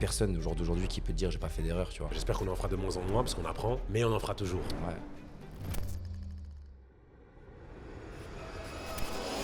personne au jour d'aujourd'hui qui peut te dire j'ai pas fait d'erreur, tu vois. J'espère qu'on en fera de moins en moins parce qu'on apprend, mais on en fera toujours. Ouais.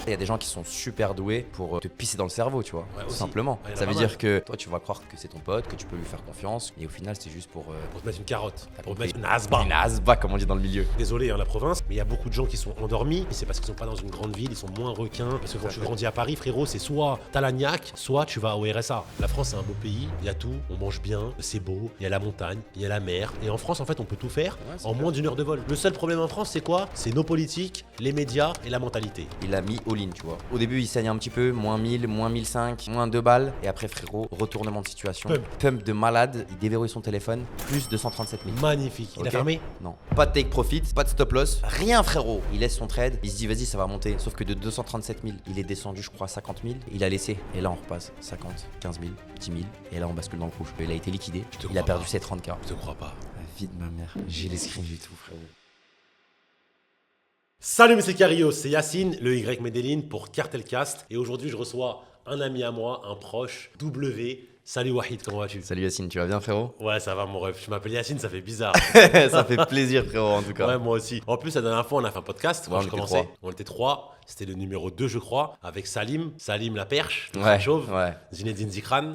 Il y a des gens qui sont super doués pour te pisser dans le cerveau, tu vois, Ouais, tout aussi. simplement. Ouais, y en a Ça pas veut mal. dire que toi, tu vas croire que c'est ton pote, que tu peux lui faire confiance, et au final, c'est juste pour Pour te mettre une carotte, pour te compris. mettre une asba. une asba, comme on dit dans le milieu. Désolé, la province, mais il y a beaucoup de gens qui sont endormis. Et c'est parce qu'ils sont pas dans une grande ville, ils sont moins requins. Parce que quand tu grandis à Paris, frérot, c'est soit t'as la niaque, soit tu vas au RSA. La France, c'est un beau pays, il y a tout, on mange bien, c'est beau, il y a la montagne, il y a la mer. Et en France, en fait, on peut tout faire Ouais, c'est en clair. moins d'une heure de vol. Le seul problème en France, c'est quoi? C'est nos politiques, les médias et la mentalité. Il a mis all-in, tu vois. Au début, il saigne un petit peu, moins 1000, moins 1005, moins 2 balles. Et après, frérot, retournement de situation. Pump de malade, il déverrouille son téléphone, plus 237 000. Magnifique. Il a Ok. fermé? Non. Pas de take profit, pas de stop loss, rien frérot. Il laisse son trade, il se dit vas-y ça va monter. Sauf que de 237 000, il est descendu je crois à 50 000. Il a laissé. Et là on repasse 50, 15 000, 10 000. Et là on bascule dans le rouge. Il a été liquidé. te Il a crois perdu pas. ses 30K. Je te crois pas. La vie de ma mère. J'ai les screens du tout frérot. Salut, mais c'est Carios, c'est Yacine, le Y Medellin pour Cartelcast. Et aujourd'hui, je reçois un ami à moi, un proche, W. Salut Wahid, comment vas-tu? Salut Yacine, tu vas bien frérot? Ouais, ça va mon ref. Je m'appelle Yacine, ça fait bizarre. Ça fait plaisir frérot en tout cas. Ouais, moi aussi. En plus, la dernière fois, on a fait un podcast. Ouais, Quand on je était commençais, 3. on était 3. C'était le numéro 2, je crois, avec Salim. Salim la perche, le Ouais, chauve. ouais. Zinedine Zikran.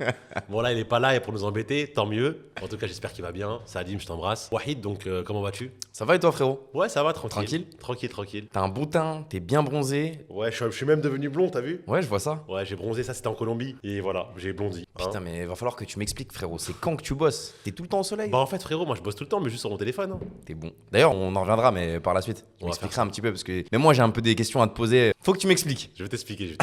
Bon, là, il est pas là et pour nous embêter, tant mieux. En tout cas, j'espère qu'il va bien. Salim, je t'embrasse. Wahid, donc, comment vas-tu? Ça va et toi frérot? Ouais, ça va, tranquille. Tranquille. Tranquille, tranquille. T'as un bon teint, t'es bien bronzé. Ouais, je suis même devenu blond, t'as vu? Ouais je vois ça. Ouais, j'ai bronzé, ça c'était en Colombie. Et voilà, j'ai blondi. hein. Putain mais va falloir que tu m'expliques frérot, c'est quand que tu bosses? T'es tout le temps au soleil? Bah en fait frérot, moi je bosse tout le temps mais juste sur mon téléphone. hein. T'es bon. D'ailleurs, on en reviendra, mais par la suite. Tu On va m'expliqueras un petit peu parce que. Mais moi, j'ai un peu des questions à te poser. Faut que tu m'expliques. Je vais t'expliquer.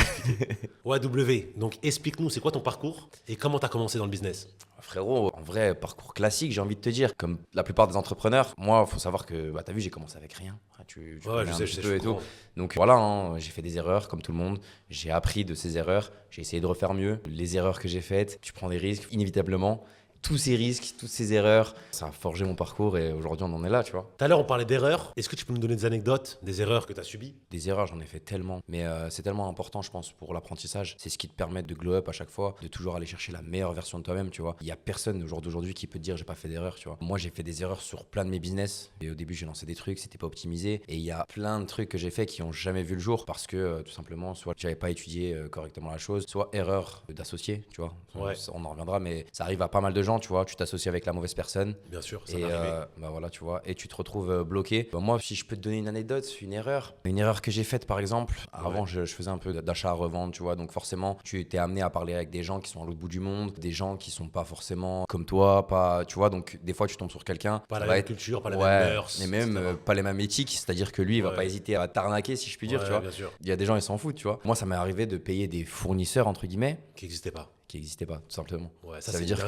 Ouais W, donc explique-nous c'est quoi ton parcours et comment t'as commencé dans le business. Frérot, en vrai, parcours classique, j'ai envie de te dire. Comme la plupart des entrepreneurs, moi, faut savoir que, bah, t'as vu, j'ai commencé avec rien. Tu Ouais, connais je un sais, petit je sais, peu je et tout. comprends. Donc voilà, hein, j'ai fait des erreurs comme tout le monde. J'ai appris de ces erreurs. J'ai essayé de refaire mieux. Les erreurs que j'ai faites, tu prends des risques, inévitablement. Tous ces risques, toutes ces erreurs, ça a forgé mon parcours et aujourd'hui, on en est là, tu vois. Tout à l'heure on parlait d'erreurs. Est-ce que tu peux nous donner des anecdotes, des erreurs que t'as subies? Des erreurs, j'en ai fait tellement. Mais c'est tellement important, je pense, pour l'apprentissage. C'est ce qui te permet de glow up à chaque fois, de toujours aller chercher la meilleure version de toi-même, tu vois. Il y a personne au jour d'aujourd'hui qui peut te dire j'ai pas fait d'erreur, tu vois. Moi, j'ai fait des erreurs sur plein de mes business. Et au début, j'ai lancé des trucs, c'était pas optimisé. Et il y a plein de trucs que j'ai fait qui ont jamais vu le jour parce que tout simplement, soit j'avais pas étudié correctement la chose, soit erreur d'associer, tu vois. Ouais. On en reviendra, mais ça arrive à pas mal de gens, tu vois. Tu t'associes avec la mauvaise personne. Bien sûr, ça Et m'est arrivé. bah voilà, tu vois, et tu te retrouves bloqué. Bah moi, si je peux te donner une anecdote, une erreur que j'ai faite par exemple. Avant, je faisais un peu d'achat à revendre, tu vois, donc forcément, tu t'es amené à parler avec des gens qui sont à l'autre bout du monde, des gens qui sont pas forcément comme toi, pas, tu vois, donc des fois, tu tombes sur quelqu'un. Pas ça la va même être- culture, pas la ouais, même mœurs. et même etc. pas les mêmes éthiques, c'est-à-dire que lui, il va Ouais. pas hésiter à t'arnaquer, si je puis dire, Ouais, tu vois. bien sûr. Il y a des gens, ils s'en foutent, tu vois. Moi, ça m'est arrivé de payer des fournisseurs, entre guillemets, Qui n'existait pas. qui n'existaient pas, tout simplement. Ouais, Ça c'est veut dire dingue.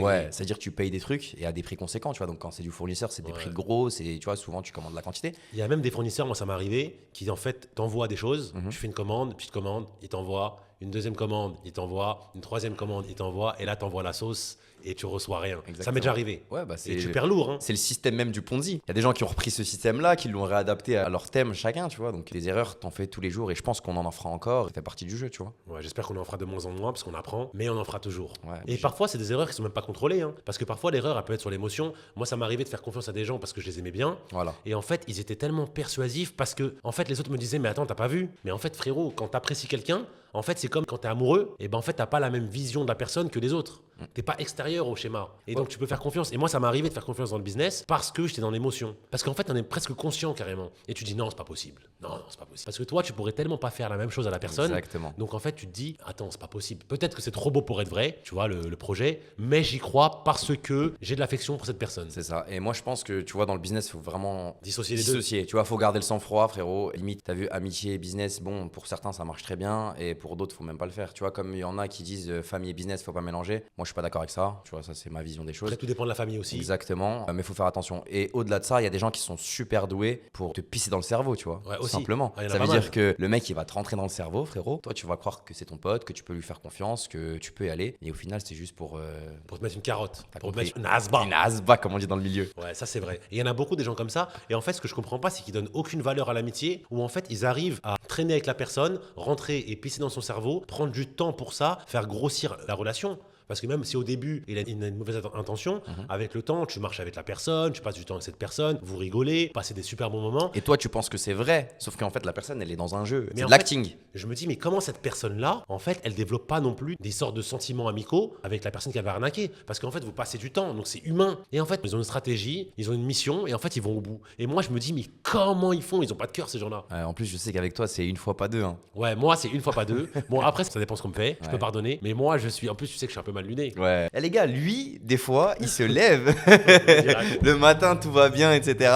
que ça veut dire que tu payes des trucs et à des prix conséquents, tu vois. Donc quand c'est du fournisseur, c'est des Ouais. prix gros, c'est, tu vois, souvent tu commandes la quantité. Il y a même des fournisseurs, moi ça m'est arrivé, qui en fait t'envoient des choses. Mhm. Tu fais une commande, petite commande, il t'envoie une deuxième commande, il t'envoie une troisième commande, il t'envoie et là t'envoies la sauce et tu reçois rien. Ça Exactement. m'est déjà arrivé. Ouais, bah Et c'est tu perds lourd. Hein. c'est le système même du Ponzi. Il y a des gens qui ont repris ce système-là, qui l'ont réadapté à leur thème chacun, tu vois. Donc des erreurs, t'en fais tous les jours et je pense qu'on en fera encore. Ça fait partie du jeu, tu vois. Ouais, j'espère qu'on en fera de moins en moins parce qu'on apprend, mais on en fera toujours. Ouais, Et parfois, c'est des erreurs qui sont même pas contrôlées. Hein, parce que parfois, l'erreur, elle peut être sur l'émotion. Moi, ça m'est arrivé de faire confiance à des gens parce que je les aimais bien. Voilà. Et en fait, ils étaient tellement persuasifs parce que, en fait, les autres me disaient, mais attends, t'as pas vu? Mais en fait, frérot, quand t'apprécies quelqu'un, en fait, c'est comme quand t'es amoureux, et ben en fait, t'as pas la même vision de la personne que les autres. T'es pas extérieur au schéma. Et donc, tu peux faire confiance. Et moi, ça m'est arrivé de faire confiance dans le business parce que j'étais dans l'émotion. Parce qu'en fait, on est presque conscient carrément. Et tu dis, non, c'est pas possible. Non, non, c'est pas possible. Parce que toi, tu pourrais tellement pas faire la même chose à la personne. Exactement. Donc en fait, tu te dis, attends, c'est pas possible. Peut-être que c'est trop beau pour être vrai, tu vois, le projet, mais j'y crois parce que j'ai de l'affection pour cette personne. C'est ça. Et moi, je pense que, tu vois, dans le business, il faut vraiment Dissocier les deux. dissocier. Tu vois, faut garder le sang-froid, frérot. Limite, t'as vu, amitié et business, bon, pour certains, ça marche très bien. Et pour d'autres, faut même pas le faire. Tu vois, comme il y en a qui disent famille et business, faut pas mélanger. Moi, je suis pas d'accord avec ça. Tu vois, ça, c'est ma vision des choses. Après, tout dépend de la famille aussi. Exactement. Mais faut faire attention. Et au-delà de ça, il y a des gens qui sont super doués pour te pisser dans le cerveau, tu vois. Ouais, tout aussi. simplement. Ah, y en a Ça pas veut mal. dire que le mec, il va te rentrer dans le cerveau, frérot. Toi, tu vas croire que c'est ton pote, que tu peux lui faire confiance, que tu peux y aller. Et au final, c'est juste pour. Pour te mettre une carotte, T'as pour te compris. mettre une asba. Une asba, comme on dit dans le milieu. Ouais, ça c'est vrai. Et il y en a beaucoup des gens comme ça. Et en fait, ce que je comprends pas, c'est qu'ils donnent aucune valeur à l'amitié, où en fait, ils arrivent à traîner avec la personne, rentrer et pisser dans son cerveau, prendre du temps pour ça, faire grossir la relation. Parce que même si au début, il a une mauvaise intention, avec le temps, tu marches avec la personne, tu passes du temps avec cette personne, vous rigolez, passez des super bons moments. Et toi, tu penses que c'est vrai, sauf qu'en fait, la personne, elle est dans un jeu. Mais C'est en de l'acting. fait, je me dis, mais comment cette personne-là, en fait, elle développe pas non plus des sortes de sentiments amicaux avec la personne qui avait arnaqué? Parce qu'en fait, vous passez du temps, donc c'est humain. Et en fait, ils ont une stratégie, ils ont une mission, et en fait, ils vont au bout. Et moi, je me dis, mais comment ils font? Ils ont pas de cœur, ces gens-là. En plus, je sais qu'avec toi, c'est une fois pas deux. Hein. Ouais, moi, c'est une fois pas deux. Bon, après, ça dépend ce qu'on me fait. Je peux pardonner. Mais moi, je suis. En plus, tu sais que je suis un peu mal luné. Ouais. Et les gars, lui, des fois, il se lève le matin, tout va bien, etc.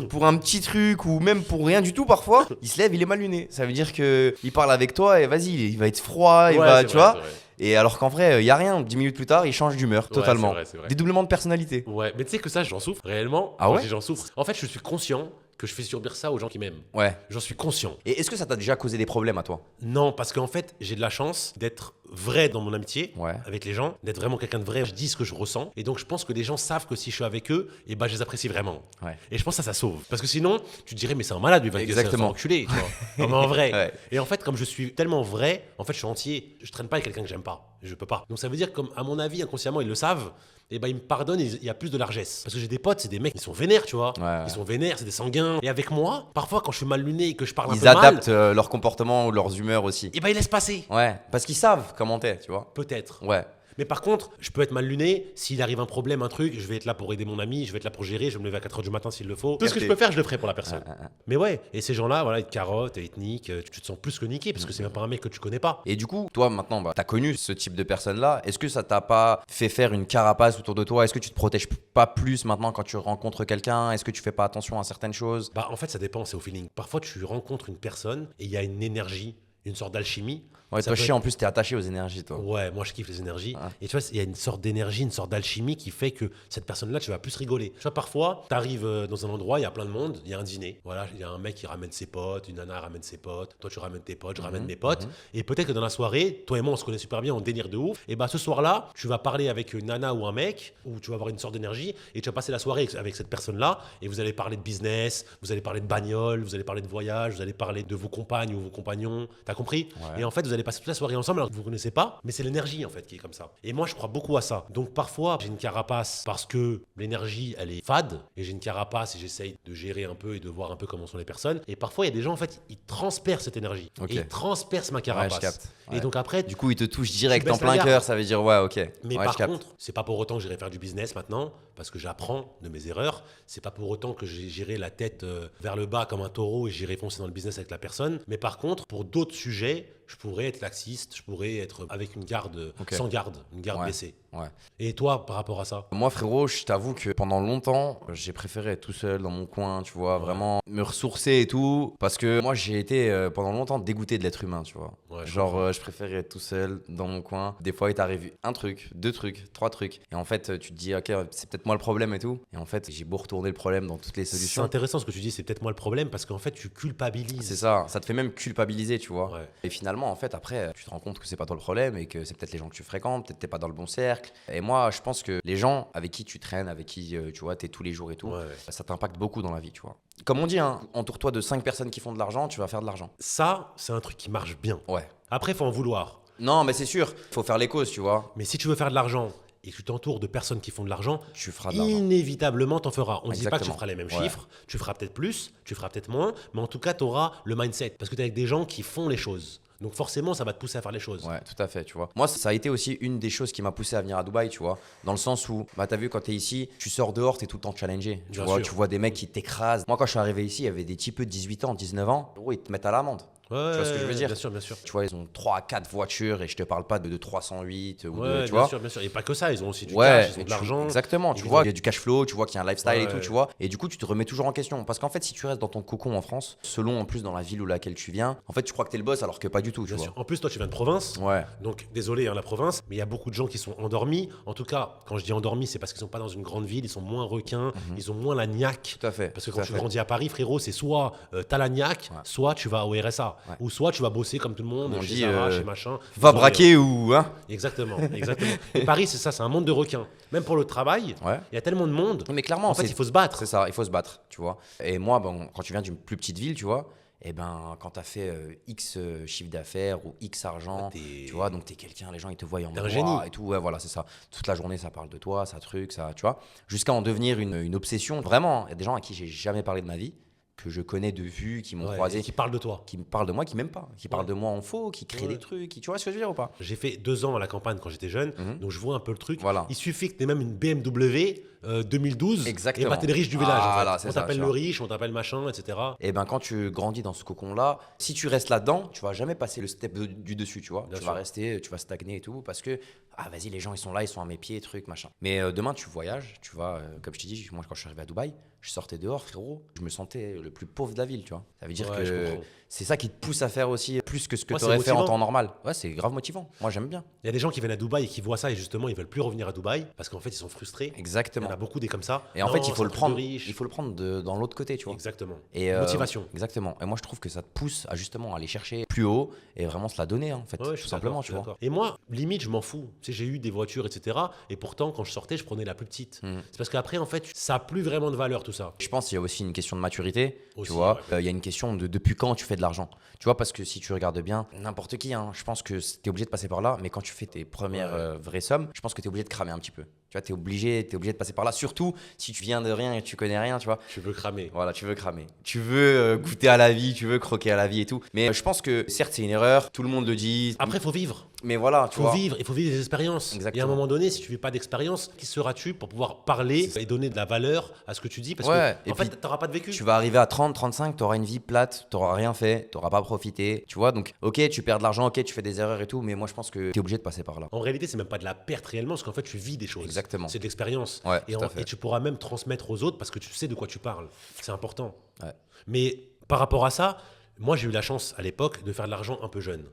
Pour un petit truc ou même pour rien du tout, parfois, il se lève, il est mal luné. Ça veut dire que il parle avec toi et vas-y, il va être froid, il Ouais, va, c'est tu vrai, vois. c'est vrai. Et alors qu'en vrai, il y a rien. 10 minutes plus tard, il change d'humeur totalement. C'est vrai. Dédoublement de personnalité. Ouais, mais tu sais que ça, j'en souffre réellement. Ah Quand ouais je dis j'en souffre. En fait, je suis conscient que je fais subir ça aux gens qui m'aiment. Ouais. J'en suis conscient. Et est-ce que ça t'a déjà causé des problèmes à toi? Non, parce qu'en fait, j'ai de la chance d'être vrai dans mon amitié Ouais. avec les gens, d'être vraiment quelqu'un de vrai. Je dis ce que je ressens. Et donc, je pense que les gens savent que si je suis avec eux, et ben, je les apprécie vraiment. Ouais. Et je pense que ça sauve. Parce que sinon, tu te dirais, mais c'est un malade, lui, va Exactement. enculé. Tu vois. Non, mais en vrai. Ouais. Et en fait, comme je suis tellement vrai, en fait, je suis entier. Je traîne pas avec quelqu'un que j'aime pas. Je peux pas. Donc, ça veut dire, comme à mon avis, inconsciemment, ils le savent. Et ben ils me pardonnent, il y a plus de largesse. Parce que j'ai des potes, c'est des mecs, ils sont vénères, tu vois. Ouais. Ils sont vénères, c'est des sanguins. Et avec moi, parfois, quand je suis mal luné et que je parle un Ils peu mal, adaptent leur comportement ou leurs humeurs aussi. et ben ils laissent passer. Ouais. Parce qu'ils savent comment t'es, tu vois. Peut-être. Ouais. Mais par contre, je peux être mal luné. S'il arrive un problème, un truc, je vais être là pour aider mon ami, je vais être là pour gérer, je vais me lever à 4h du matin s'il le faut. Tout ce que je peux faire, je le ferai pour la personne. Mais ouais, et ces gens-là, voilà, ils te carottent, ils te niquent, tu te sens plus que niqué parce que c'est même pas un mec que tu connais pas. Et du coup, toi maintenant, t'as connu ce type de personne-là. Est-ce que ça t'a pas fait faire une carapace autour de toi? Est-ce que tu te protèges pas plus maintenant quand tu rencontres quelqu'un? Est-ce que tu fais pas attention à certaines choses? Bah en fait, ça dépend, c'est au feeling. Parfois, tu rencontres une personne et il y a une énergie, une sorte d'alchimie. Ouais, Ça toi, peut chiant, être- en plus, t'es attaché aux énergies, toi. Ouais, moi je kiffe les énergies. Ah. Et tu vois, il y a une sorte d'énergie, une sorte d'alchimie qui fait que cette personne-là, tu vas plus rigoler. Tu vois, parfois, tu arrives dans un endroit, il y a plein de monde, il y a un dîner. Voilà, il y a un mec qui ramène ses potes, une nana ramène ses potes, toi tu ramènes tes potes, je ramène mes potes. Et peut-être que dans la soirée, toi et moi, on se connaît super bien, on délire de ouf. Et bah ce soir-là, tu vas parler avec une nana ou un mec, ou tu vas avoir une sorte d'énergie, et tu vas passer la soirée avec cette personne-là, et vous allez parler de business, vous allez parler de bagnole, vous allez parler de voyage, vous allez parler de vos compagnes ou vos compagnons. T'as compris? Ouais. Et en fait, vous allez passer toute la soirée ensemble alors que vous ne connaissez pas, mais c'est l'énergie en fait qui est comme ça. Et moi, je crois beaucoup à ça. Donc parfois, j'ai une carapace parce que l'énergie, elle est fade, et j'ai une carapace et j'essaye de gérer un peu et de voir un peu comment sont les personnes. Et parfois, il y a des gens en fait, ils transpercent cette énergie. Ok. Et ils transpercent ma carapace. Ouais, je capte. Ouais. Et donc après, Du coup, il te touche direct Tu baisses en plein la garde. cœur. Ça veut dire, ouais, ok. mais Ouais, par je capte. contre, c'est pas pour autant que j'irai faire du business maintenant, parce que j'apprends de mes erreurs. C'est pas pour autant que j'irai la tête vers le bas comme un taureau et j'irai foncer dans le business avec la personne. Mais par contre, pour d'autres sujets, je pourrais être laxiste, je pourrais être avec une garde, Ok. sans garde, une garde Ouais. baissée. Ouais. Et toi, par rapport à ça? Moi, frérot, je t'avoue que pendant longtemps, j'ai préféré être tout seul dans mon coin, tu vois, vraiment me ressourcer et tout. Parce que moi, j'ai été pendant longtemps dégoûté de l'être humain, tu vois. Ouais, je Genre, je préférais être tout seul dans mon coin. Des fois, il t'arrive un truc, deux trucs, trois trucs. Et en fait, tu te dis, ok, c'est peut-être moi le problème et tout. Et en fait, j'ai beau retourner le problème dans toutes les C'est solutions. intéressant ce que tu dis, c'est peut-être moi le problème, parce qu'en fait, tu culpabilises. C'est ça te fait même culpabiliser, tu vois. Ouais. Et finalement, en fait, après, tu te rends compte que c'est pas toi le problème et que c'est peut-être les gens que tu fréquentes, peut-être t'es pas dans le bon cercle. Et moi, je pense que les gens avec qui tu traînes, avec qui, tu vois, t'es tous les jours et tout, Ouais. ça t'impacte beaucoup dans la vie, tu vois. Comme on dit, hein, entoure-toi de 5 personnes qui font de l'argent, tu vas faire de l'argent. Ça, c'est un truc qui marche bien. Ouais. Après, il faut en vouloir. Non, mais c'est sûr, faut faire les causes, tu vois. Mais si tu veux faire de l'argent et que tu t'entoures de personnes qui font de l'argent, Tu feras de l'argent. inévitablement, t'en feras. On ne dit pas que tu Exactement. feras les mêmes Ouais. chiffres, tu feras peut-être plus, tu feras peut-être moins, mais en tout cas, tu auras le mindset. Parce que tu es avec des gens qui font les choses. Donc forcément, ça va te pousser à faire les choses. Ouais, tout à fait, tu vois. Moi, ça a été aussi une des choses qui m'a poussé à venir à Dubaï, tu vois. Dans le sens où, bah, t'as vu, quand t'es ici, tu sors dehors, t'es tout le temps challengé. Tu Bien vois, sûr. tu vois des mecs qui t'écrasent. Moi, quand je suis arrivé ici, il y avait des petits peu de 18 ans, 19 ans. Gros, ils te mettent à l'amende. Ouais, Tu vois ce que je veux dire? Bien sûr, bien sûr. Tu vois, ils ont 3 4 voitures et je te parle pas de 308 ou Ouais, de, tu bien vois. sûr, bien sûr. Et pas que ça, ils ont aussi du Ouais, cash, ils ont et de l'argent. exactement. Tu Ils vois, ont- il y a du cash flow, tu vois qu'il y a un lifestyle et Ouais. tout, tu vois. Et du coup, tu te remets toujours en question. Parce qu'en fait, si tu restes dans ton cocon en France, selon en plus dans la ville où laquelle tu viens, en fait, tu crois que t'es le boss alors que pas du tout, tu Bien vois. sûr. En plus, toi, tu viens de province. Ouais. Donc, désolé, hein, la province, mais il y a beaucoup de gens qui sont endormis. En tout cas, quand je dis endormis, c'est parce qu'ils sont pas dans une grande ville, ils sont moins requins, ils ont moins la niaque. Tout à fait. Parce que tout quand à tu fait. grandis à Paris, frérot, c'est soit t'as la niaque, Ouais. soit tu vas au RSA, Ouais. ou soit tu vas bosser comme tout le monde, On chez dit, Zara, chez machin. Va Ils ont braquer ou. Hein. rien. Exactement, exactement. Et Paris, c'est ça, c'est un monde de requins. Même pour le travail, Ouais. il y a tellement de monde. Mais clairement, En fait, c'est- il faut se battre. C'est ça, il faut se battre, tu vois. Et moi, bon, quand tu viens d'une plus petite ville, tu vois, Et ben, quand tu as fait X chiffre d'affaires ou X argent, tu vois, donc tu es quelqu'un, les gens ils te voient en T'es un mode génie. Ouah et tout. Ouais, voilà, c'est ça. Toute la journée, ça parle de toi, ça truc, ça, tu vois. Jusqu'à en devenir une obsession. Vraiment, il y a des gens à qui j'ai jamais parlé de ma vie, que je connais de vue, qui m'ont Ouais, croisé, et qui parle de toi. qui me parlent de moi, qui m'aiment pas, qui parlent de moi en faux, qui créent Ouais. des trucs, tu vois ce que je veux dire ou pas? J'ai fait 2 ans à la campagne quand j'étais jeune, donc je vois un peu le truc. Voilà. Il suffit que tu aies même une BMW 2012 Exactement. et bah t'es le riche du village. En Voilà, fait. c'est On ça, t'appelle tu le vois. riche, on t'appelle machin, etc. Et ben quand tu grandis dans ce cocon-là, si tu restes là-dedans, tu vas jamais passer le step du dessus, tu vois. Bien Tu sûr. vas rester, tu vas stagner et tout, parce que ah vas-y les gens ils sont là, ils sont à mes pieds, truc machin. Mais demain tu voyages, tu vois, comme je t'ai dit, moi quand je suis arrivé à Dubaï, je sortais dehors frérot, je me sentais le plus pauvre de la ville, tu vois. Ça veut dire Ouais, je que comprends. c'est ça qui te pousse à faire aussi plus que ce que Ouais, tu c'est aurais fait en motivant. temps normal. Ouais, c'est grave motivant. Moi j'aime bien. Il y a des gens qui viennent à Dubaï et qui voient ça et justement ils veulent plus revenir à Dubaï parce qu'en fait ils sont frustrés. Il y Exactement. en a beaucoup des comme ça. Et en Non, fait, il c'est faut un le truc de prendre, riche. il faut le prendre dans l'autre côté, tu vois. Exactement. Et Motivation. Exactement. Et moi, je trouve que ça te pousse à justement aller chercher plus haut et vraiment se la donner, hein, en fait, Ouais, je tout suis simplement, d'accord, je tu suis vois. d'accord. Et moi, limite, je m'en fous. Tu sais, j'ai eu des voitures, etc. Et pourtant, quand je sortais, je prenais la plus petite. C'est parce qu'après, en fait, ça a plus vraiment de valeur, tout ça. Je pense qu'il y a aussi une question de maturité, Aussi, tu vois. ouais. Il y a une question de depuis quand tu fais de l'argent. Tu vois, parce que si tu regardes bien, n'importe qui, hein, je pense que tu es obligé de passer par là, mais quand tu fais tes premières vraies sommes, je pense que tu es obligé de cramer un petit peu. Tu vois, tu es obligé de passer par là, surtout si tu viens de rien et tu connais rien, tu vois. Tu veux cramer. Voilà, tu veux cramer. Tu veux goûter à la vie, tu veux croquer à la vie et tout. Mais je pense que certes, c'est une erreur, tout le monde le dit. Après, faut vivre. Mais voilà, tu Faut vois. vivre, il faut vivre des expériences. Exactement. Et à un moment donné, si tu vis pas d'expérience, qui seras-tu pour pouvoir parler et donner de la valeur à ce que tu dis? Parce Ouais, que, et en fait, puis, t'auras pas de vécu. Tu vas arriver à 30, 35, tu auras une vie plate, tu n'auras rien fait, tu n'auras pas profité. Tu vois, donc, ok, tu perds de l'argent, ok, tu fais des erreurs et tout, mais moi, je pense que tu es obligé de passer par là. En réalité, c'est même pas de la perte réellement, parce qu'en fait, tu vis des choses. Exactement. C'est de l'expérience. Ouais, et, tout à fait. et tu pourras même transmettre aux autres parce que tu sais de quoi tu parles. C'est important. Ouais. Mais par rapport à ça, moi, j'ai eu la chance à l'époque de faire de l'argent un peu jeune.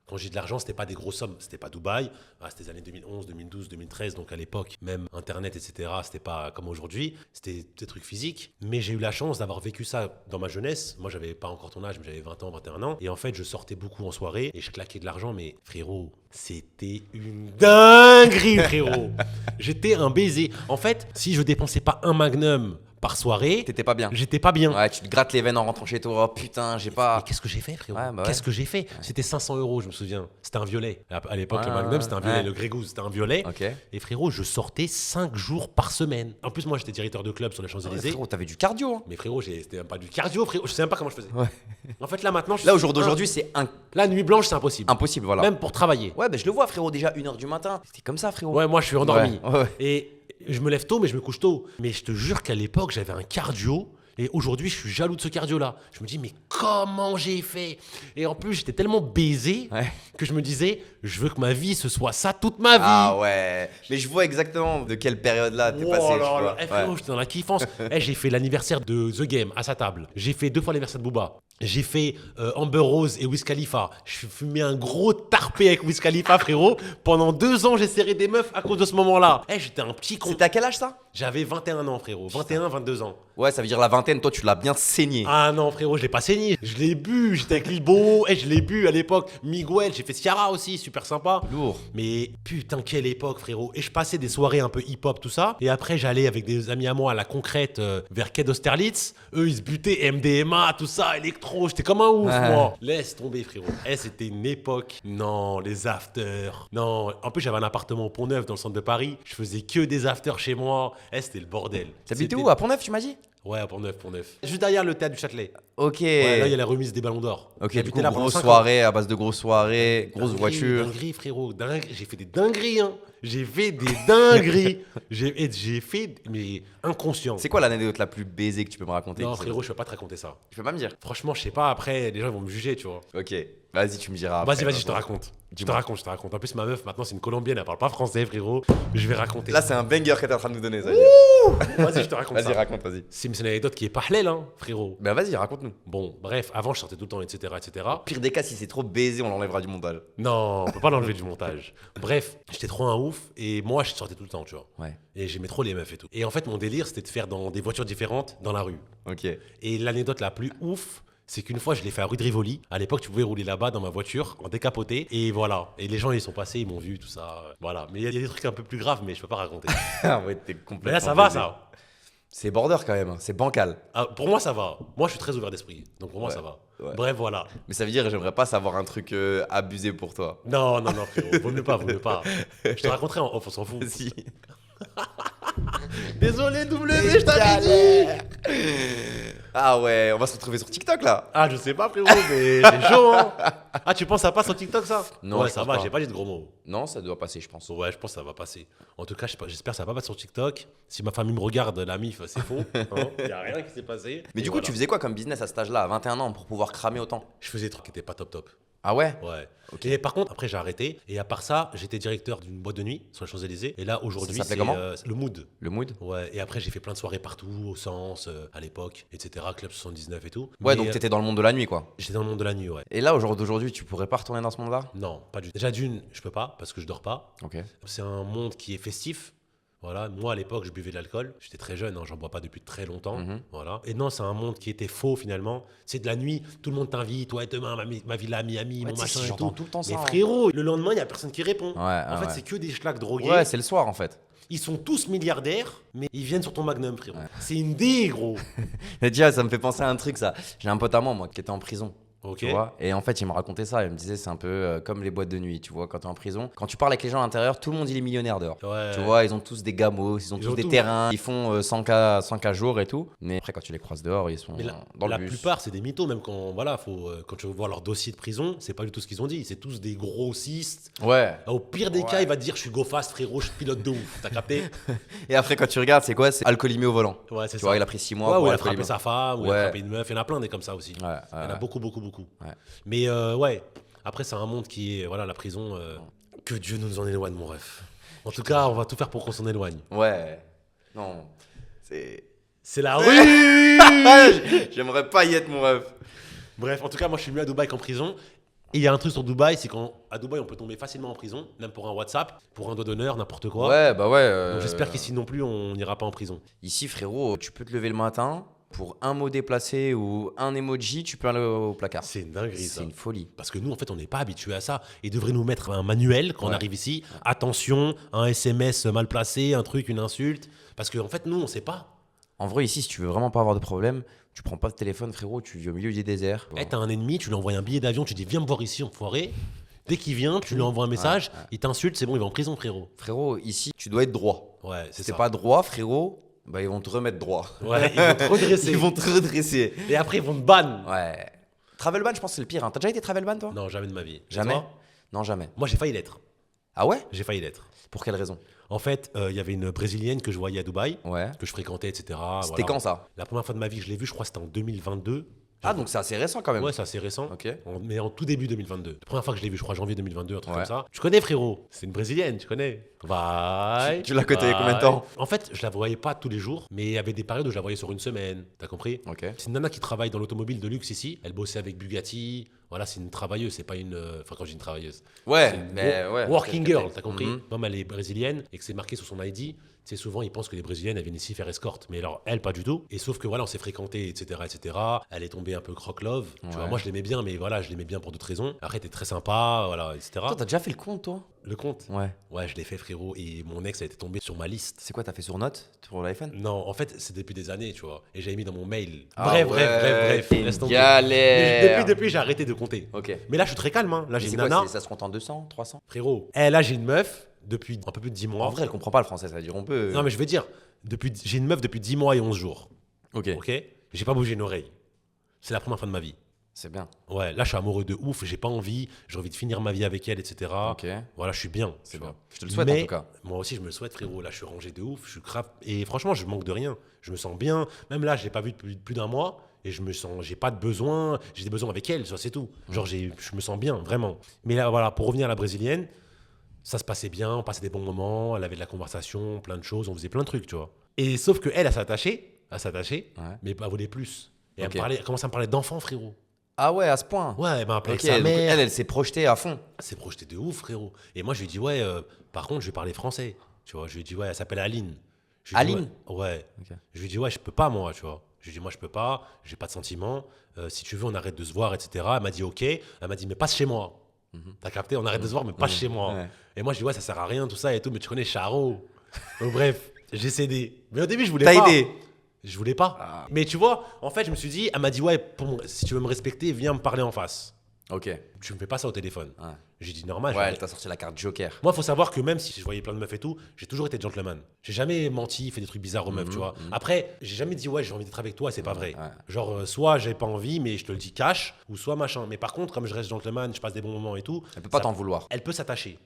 Quand j'ai de l'argent, c'était pas des grosses sommes, c'était pas Dubaï, c'était les années 2011, 2012, 2013, donc à l'époque, même Internet, etc., c'était pas comme aujourd'hui, c'était des trucs physiques. Mais j'ai eu la chance d'avoir vécu ça dans ma jeunesse. Moi, j'avais pas encore ton âge, mais j'avais 20 ans, 21 ans. Et en fait, je sortais beaucoup en soirée et je claquais de l'argent, mais frérot, c'était une dinguerie, frérot. J'étais un baiser. En fait, si je dépensais pas un magnum par soirée, T'étais pas bien. j'étais pas bien. Ouais, tu te grattes les veines en rentrant chez toi. Oh putain, j'ai Mais pas. qu'est-ce que j'ai fait, frérot? Ouais, bah ouais. Qu'est-ce que j'ai fait? C'était 500 €, je me souviens. C'était un violet. À l'époque, le Ouais, Magnum, c'était un violet. ouais. Le Grey Goose, c'était un violet. Ok. Et frérot, je sortais 5 jours par semaine. En plus, moi, j'étais directeur de club sur les Ouais, Champs-Élysées. frérot, t'avais du cardio. Hein. Mais frérot, c'était même pas du cardio, frérot. Je sais même pas comment je faisais. Ouais. En fait, là, maintenant, je Là, au suis jour d'aujourd'hui, c'est La nuit blanche, c'est impossible. impossible, voilà. Même pour travailler. Ouais, bah je le vois, frérot, déjà 1h du matin. C'était comme ça, frérot. Ouais, moi, je suis endormi. Ouais, ouais. Et je me lève tôt, mais je me couche tôt. Mais je te jure qu'à l'époque, j'avais un cardio. Et aujourd'hui, je suis jaloux de ce cardio-là. Je me dis, mais comment j'ai fait? Et en plus, j'étais tellement baisé Ouais. que je me disais, je veux que ma vie, ce soit ça toute ma vie. Ah ouais. Mais je vois exactement de quelle période là t'es Oh passé. là tu là. vois. Eh, frérot, Ouais. j'étais dans la kiffance. J'ai fait l'anniversaire de The Game à sa table. J'ai fait 2 fois l'anniversaire de Booba. J'ai fait Amber Rose et Wiz Khalifa. Je fumais un gros tarpé avec Wiz Khalifa, frérot. Pendant 2 ans, j'ai serré des meufs à cause de ce moment-là. J'étais un petit con. C'était à quel âge ça? J'avais 21 ans, frérot. 21, 22 ans. Ouais, ça veut dire la vingtaine, toi tu l'as bien saigné. Ah non, frérot, je l'ai pas saigné. Je l'ai bu. J'étais avec Lil Bo. Je l'ai bu à l'époque. Miguel, j'ai fait Ciara aussi, super sympa. Lourd. Mais putain, quelle époque, frérot. Et je passais des soirées un peu hip-hop, tout ça. Et après, j'allais avec des amis à moi à la concrète vers Quai d'Austerlitz. Eux, ils se butaient MDMA, tout ça, électro. J'étais comme un ouf, moi. Laisse tomber, frérot. C'était une époque. Non, les afters. Non, en plus, j'avais un appartement au Pont-Neuf dans le centre de Paris. Je faisais que des afters chez moi. C'était le bordel. T'habitais C'était- où? À Pont-Neuf, tu m'as dit? Ouais, à Pont-Neuf, Pont-Neuf. Juste derrière le théâtre du Châtelet. Ok. Ouais, là, il y a la remise des ballons d'or. Ok, du J'habitais coup, là pendant grosse 5 ans. soirée, à base de grosses soirées, grosse Dinguerie, voiture. Dinguerie, frérot. J'ai fait des dingueries, hein. J'ai fait des dingueries. J'ai fait, mais inconscient. C'est quoi l'anecdote la plus baisée que tu peux me raconter? Non, frérot, je peux pas te raconter ça. Tu peux pas me dire? Franchement, je sais pas. Après, les gens vont me juger, tu vois. Ok, vas-y, tu me diras. après. Vas-y, je te raconte. Je te raconte. En plus, ma meuf, maintenant, c'est une Colombienne. Elle parle pas français, frérot. Je vais raconter. Là, c'est un banger que t'es en train de nous donner, ça. Vas-y, je te raconte Vas-y, ça. raconte, vas-y. C'est une anecdote qui est pas halal, hein, frérot. Bah, vas-y, raconte-nous. Bon, bref, avant, je sortais tout le temps, etc., etc. Pire des cas, si c'est trop baisé, on l'enlèvera du montage. Non, on peut pas l'enlever du montage. Bref, j'étais trop un ouf et moi, je sortais tout le temps, tu vois. Ouais. Et j'aimais trop les meufs et tout. Et en fait, mon délire, c'était de faire dans des voitures différentes dans la rue. Ok. Et l'anecdote la plus ouf, c'est qu'une fois, je l'ai fait à rue de Rivoli. À l'époque, tu pouvais rouler là-bas dans ma voiture, en décapoté. Et voilà. Et les gens, ils sont passés, ils m'ont vu, tout ça. Voilà. Mais il y a des trucs un peu plus graves, mais je peux pas raconter. Ah ouais, t'es complètement. Mais là, ça va, baisé. ça. C'est border quand même, hein. C'est bancal. Ah, pour moi, ça va. Moi, je suis très ouvert d'esprit. Donc, pour moi, Ouais, ça va. ouais. Bref, voilà. Mais ça veut dire que j'aimerais pas savoir un truc abusé pour toi. Non, non, non, frérot. Vaut mieux pas, vaut mieux pas. Je te raconterai en off, on s'en fout. Si. Désolé, W, je t'avais dit. Ah ouais, on va se retrouver sur TikTok là. Ah, je sais pas, frérot, mais c'est chaud, hein. Ah, tu penses que ça passe sur TikTok, ça? Non, ouais, je ça pense va, pas. j'ai pas dit de gros mots. Non, ça doit passer, je pense. Ouais, je pense que ça va passer. En tout cas, j'espère que ça va pas passer sur TikTok. Si ma famille me regarde, la mif, c'est faux. Il y a rien qui s'est passé. Mais Et du coup, voilà. tu faisais quoi comme business à cet âge-là, à 21 ans, pour pouvoir cramer autant? Je faisais des trucs qui étaient pas top top. Ah ouais? Ouais. Et par contre, après, j'ai arrêté. Et à part ça, j'étais directeur d'une boîte de nuit sur les Champs-Élysées. Et là, aujourd'hui, Ça c'est s'appelait comment le Mood. Le mood? Ouais. Et après, j'ai fait plein de soirées partout, au Sens, à l'époque, etc. Club 79 et tout. Ouais, Mais, donc t'étais dans le monde de la nuit, quoi. j'étais dans le monde de la nuit, ouais. Et là, au jour d'aujourd'hui, tu pourrais pas retourner dans ce monde-là? Non, pas du tout. Déjà, d'une, je peux pas parce que je dors pas. Ok. C'est un monde qui est festif. Voilà, moi à l'époque je buvais de l'alcool, j'étais très jeune, hein, j'en bois pas depuis très longtemps. Voilà. Et non, c'est un monde qui était faux finalement. C'est de la nuit, tout le monde t'invite, ouais, demain ma villa à Miami, Ouais, mon tu sais, machin si et j'entends tout. tout le temps ça, Mais hein. frérot, le lendemain il y a personne qui répond. Ouais, En fait, ouais. c'est que des schlacs drogués. Ouais, c'est le soir en fait. Ils sont tous milliardaires, mais ils viennent sur ton Magnum, frérot. C'est une dé, gros. Et déjà, ça me fait penser à un truc, ça. J'ai un pote à moi, qui était en prison. Ok. Tu vois, et en fait, il me racontait ça. Il me disait, c'est un peu comme les boîtes de nuit. Tu vois, quand t'es en prison, quand tu parles avec les gens à l'intérieur, tout le monde il est millionnaire dehors. Ouais. Tu vois, ils ont tous des gamos, ils ont Ils tous ont des tout. terrains, ils font 100K jour et tout. Mais après, quand tu les croises dehors, ils sont Mais dans le la bus. plupart, c'est des mythos, même quand, voilà, quand tu vois leur dossier de prison, c'est pas du tout ce qu'ils ont dit. C'est tous des grossistes. Ouais. Au pire des Ouais. cas, il va te dire je suis go fast, frérot, je suis pilote de ouf. T'as capté? Et après, quand tu regardes, c'est quoi? C'est alcoolémie au volant. Ouais, c'est Tu ça. vois, il a pris 6 mois Ouais, pour ou il a alcoolémie. frappé sa femme, ou il Ouais. a frappé une meuf. Il y en a plein des comme ça aussi. Ouais, Il y en a ouais. beaucoup, beaucoup, beaucoup. Ouais. Mais ouais, après, c'est un monde qui est, voilà, la prison. Que Dieu nous en éloigne, mon ref. En tout cas, on va tout faire pour qu'on s'en éloigne. Ouais. Non. C'est. C'est la rue. J'aimerais pas y être, mon rêve. Bref, en tout cas, moi, je suis mieux à Dubaï qu'en prison. Et il y a un truc sur Dubaï, c'est qu'à Dubaï, on peut tomber facilement en prison, même pour un WhatsApp, pour un doigt d'honneur, n'importe quoi. Ouais, bah ouais. Donc j'espère qu'ici non plus, on n'ira pas en prison. Ici, frérot, tu peux te lever le matin. Pour un mot déplacé ou un emoji, tu peux aller au placard. C'est une dinguerie, ça. C'est une folie. Parce que nous, en fait, on n'est pas habitué à ça. Ils devraient nous mettre un manuel quand on Ouais. arrive ici. Attention, un SMS mal placé, un truc, une insulte. Parce qu'en fait, nous, on ne sait pas. En vrai, ici, si tu veux vraiment pas avoir de problème, tu prends pas de téléphone, frérot, tu vis au milieu du désert. Eh, t'as un ennemi, tu lui envoies un billet d'avion, tu dis viens me voir ici, enfoiré. Dès qu'il vient, tu lui envoies un message, il t'insulte, c'est bon, il va en prison, frérot. Frérot, ici, tu dois être droit. Ouais, Si c'est t'es ça. pas droit, frérot, bah ils vont te remettre droit. Ouais, ils vont te redresser. Ils vont te redresser. Et après, ils vont te ban. Ouais. Travel ban, je pense que c'est le pire. Hein. T'as déjà été travel ban, toi? Non, jamais de ma vie. Et Jamais? toi? Non, jamais. Moi, j'ai failli l'être. Ah ouais? J'ai failli l'être. Pour quelle raison? En fait, il y avait une Brésilienne que je voyais à Dubaï, Ouais. que je fréquentais, etc. C'était Voilà. quand ça? La première fois de ma vie que je l'ai vue, je crois que c'était en 2022. Ah, donc c'est assez récent quand même. Ouais, c'est assez récent. Ok. Mais en tout début 2022. La première fois que je l'ai vue, je crois janvier 2022, un truc Ouais. comme ça. Tu connais, frérot? C'est une Brésilienne, tu connais? Bye. Tu l'as cotée il y a combien de temps? En fait, je la voyais pas tous les jours, mais il y avait des périodes où je la voyais sur une semaine. T'as compris? Ok. C'est une nana qui travaille dans l'automobile de luxe ici. Elle bossait avec Bugatti. Voilà, c'est une travailleuse, c'est pas une. Enfin, quand je dis une travailleuse. Ouais, C'est une mais ouais. Working j'ai girl, capté. t'as compris? Mhm. Comme elle est brésilienne et que c'est marqué sur son ID, tu sais, souvent ils pensent que les brésiliennes elles viennent ici faire escorte. Mais alors, elle, pas du tout. Et sauf que voilà, on s'est fréquentés, etc., etc. Elle est tombée un peu croque-love. Tu Ouais. vois, moi je l'aimais bien, mais voilà, je l'aimais bien pour d'autres raisons. Après, t'es très sympa, voilà, etc. Toi, t'as déjà fait le compte, toi? Le compte? Ouais. Ouais, je l'ai fait, frérot. Et mon ex a été tombé sur ma liste. C'est quoi, t'as fait sur note pour l'iPhone? Non, en fait, c'est depuis des années, tu vois. Et j'avais mis dans mon mail. Ah Bref, ouais, bref, t'es laisse une tomber. galère. Mais depuis, j'ai arrêté de compter. Ok. Mais là, je suis très calme, hein. Là, Mais j'ai c'est une quoi, nana. ça se compte en 200, 300? Frérot, là, j'ai une meuf depuis un peu plus de 10 mois. En vrai, elle comprend pas le français, ça veut dire on peut. Non, mais je veux dire, j'ai une meuf depuis 10 mois et 11 jours. Ok. Ok? J'ai pas bougé une oreille. C'est la première fois de ma vie. C'est bien. Ouais, là, je suis amoureux de ouf. J'ai pas envie. J'ai envie de finir ma vie avec elle, etc. Ok. Voilà, je suis bien. C'est tu bien. vois. Je te le souhaite Mais en tout cas. Moi aussi, je me le souhaite, frérot. Là, je suis rangé de ouf. Je suis grave. Et franchement, je manque de rien. Je me sens bien. Même là, je l'ai pas vu depuis plus d'un mois. Et j'ai pas de besoin. J'ai des besoins avec elle, ça, c'est tout. Genre, je me sens bien, vraiment. Mais là, voilà, pour revenir à la brésilienne, ça se passait bien. On passait des bons moments. Elle avait de la conversation, plein de choses. On faisait plein de trucs, tu vois. Et sauf que elle s'attachait, Ouais. mais elle voulait plus. Et Ok. elle commençait à me parler d'enfants, frérot. Ah ouais, à ce point. Ouais, elle m'a appelé Ok, avec sa donc mère. elle s'est projetée à fond. Elle s'est projetée de ouf, frérot. Et moi, je lui ai dit, ouais, par contre, je vais parler français. Tu vois, je lui ai dit, ouais, elle s'appelle Aline. Je lui ai dit, Aline? Ouais. Ok. Je lui ai dit, ouais, je peux pas, moi, tu vois. Je lui ai dit, moi, je peux pas, j'ai pas de sentiments. Si tu veux, on arrête de se voir, etc. Elle m'a dit, ok. Elle m'a dit, mais passe chez moi. T'as capté, on arrête de se voir, mais passe chez moi. Ouais. Et moi, je dis, ouais, ça sert à rien, tout ça et tout, mais tu connais Charo. Donc, bref, j'ai cédé. Mais au début, je voulais T'as pas. aidé. Je voulais pas. Ah. Mais tu vois, en fait, je me suis dit, elle m'a dit, ouais, si tu veux me respecter, viens me parler en face. Ok. Tu me fais pas ça au téléphone. Ouais. J'ai dit, normal. Ouais, elle t'a sorti la carte Joker. Moi, il faut savoir que même si je voyais plein de meufs et tout, j'ai toujours été gentleman. J'ai jamais menti, fait des trucs bizarres aux meufs, tu vois. Après, j'ai jamais dit, ouais, j'ai envie d'être avec toi, et c'est pas vrai. Ouais. Genre, soit j'ai pas envie, mais je te le dis cash, ou soit machin. Mais par contre, comme je reste gentleman, je passe des bons moments et tout. Elle peut pas ça- t'en vouloir. Elle peut s'attacher.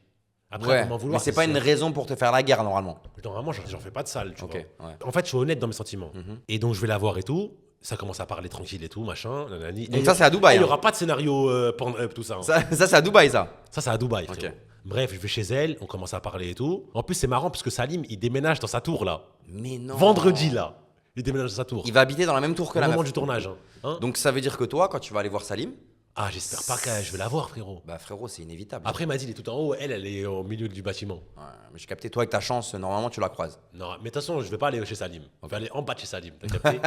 Après, Ouais, elle peut m'en vouloir. mais c'est pas une raison pour te faire la guerre normalement. Normalement, j'en fais pas de sale, tu Ok, vois. ouais. En fait, je suis honnête dans mes sentiments. Et donc, je vais la voir et tout. Ça commence à parler tranquille et tout, machin. Nanani. Donc Et ça, c'est à Dubaï, Il n'y hein. aura pas de scénario Pornhub, tout ça. Hein. Ça c'est à Dubaï, ça. Ça, c'est à Dubaï. Ok. Frérot. Bref, je vais chez elle, on commence à parler et tout. En plus, c'est marrant parce que Salim, il déménage dans sa tour là. Mais non. Vendredi là. Il déménage dans sa tour. Il va habiter dans la même tour que Au la moment meuf. du tournage. Hein. Donc ça veut dire que toi, quand tu vas aller voir Salim, Ah, j'espère pas que je vais la voir, frérot. bah frérot, c'est inévitable. Après, il m'a dit, il est tout en haut, elle est au milieu du bâtiment. Ouais, mais j'ai capté, toi avec ta chance, normalement tu la croises. Non, mais de toute façon, je vais pas aller chez Salim. Je vais aller en bas de chez Salim, t'as capté.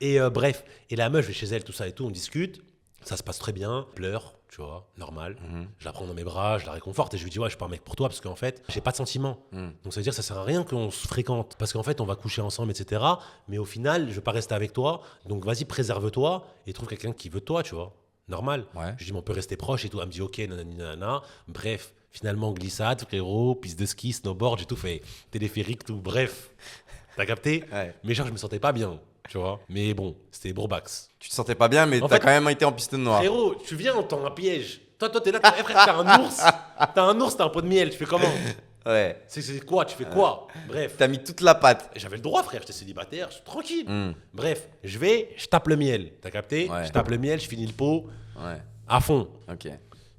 Et bref, et la meuf, je vais chez elle, tout ça et tout, on discute. Ça se passe très bien, pleure, tu vois, normal. Je la prends dans mes bras, je la réconforte et je lui dis, ouais, je suis pas un mec pour toi parce qu'en fait, j'ai pas de sentiments. Donc ça veut dire que ça sert à rien qu'on se fréquente parce qu'en fait, on va coucher ensemble, etc. Mais au final, je vais pas rester avec toi. Donc vas-y, préserve-toi et trouve quelqu'un qui veut de toi, tu vois. Normal. Ouais. Je dis, mais on peut rester proche et tout. Elle me dit, ok, nanani, nanana. Bref, finalement, glissade, frérot, piste de ski, snowboard, j'ai tout fait. Téléphérique, tout. Bref. T'as capté? Ouais. Mais genre, je me sentais pas bien, tu vois. Mais bon, c'était Bourbax. Tu te sentais pas bien, mais En t'as fait- quand même été en piste noire. Frérot, tu viens, on tend un piège. Toi, t'es là, hey, frère, t'as un ours. T'as un ours, t'as un pot de miel. Tu fais comment? Ouais. C'est quoi? Tu fais quoi? Bref. T'as mis toute la patte. J'avais le droit, frère, j'étais célibataire, je suis tranquille. Bref, je tape le miel. T'as capté? Ouais. Je tape le miel, je finis le pot Ouais. à fond. Ok.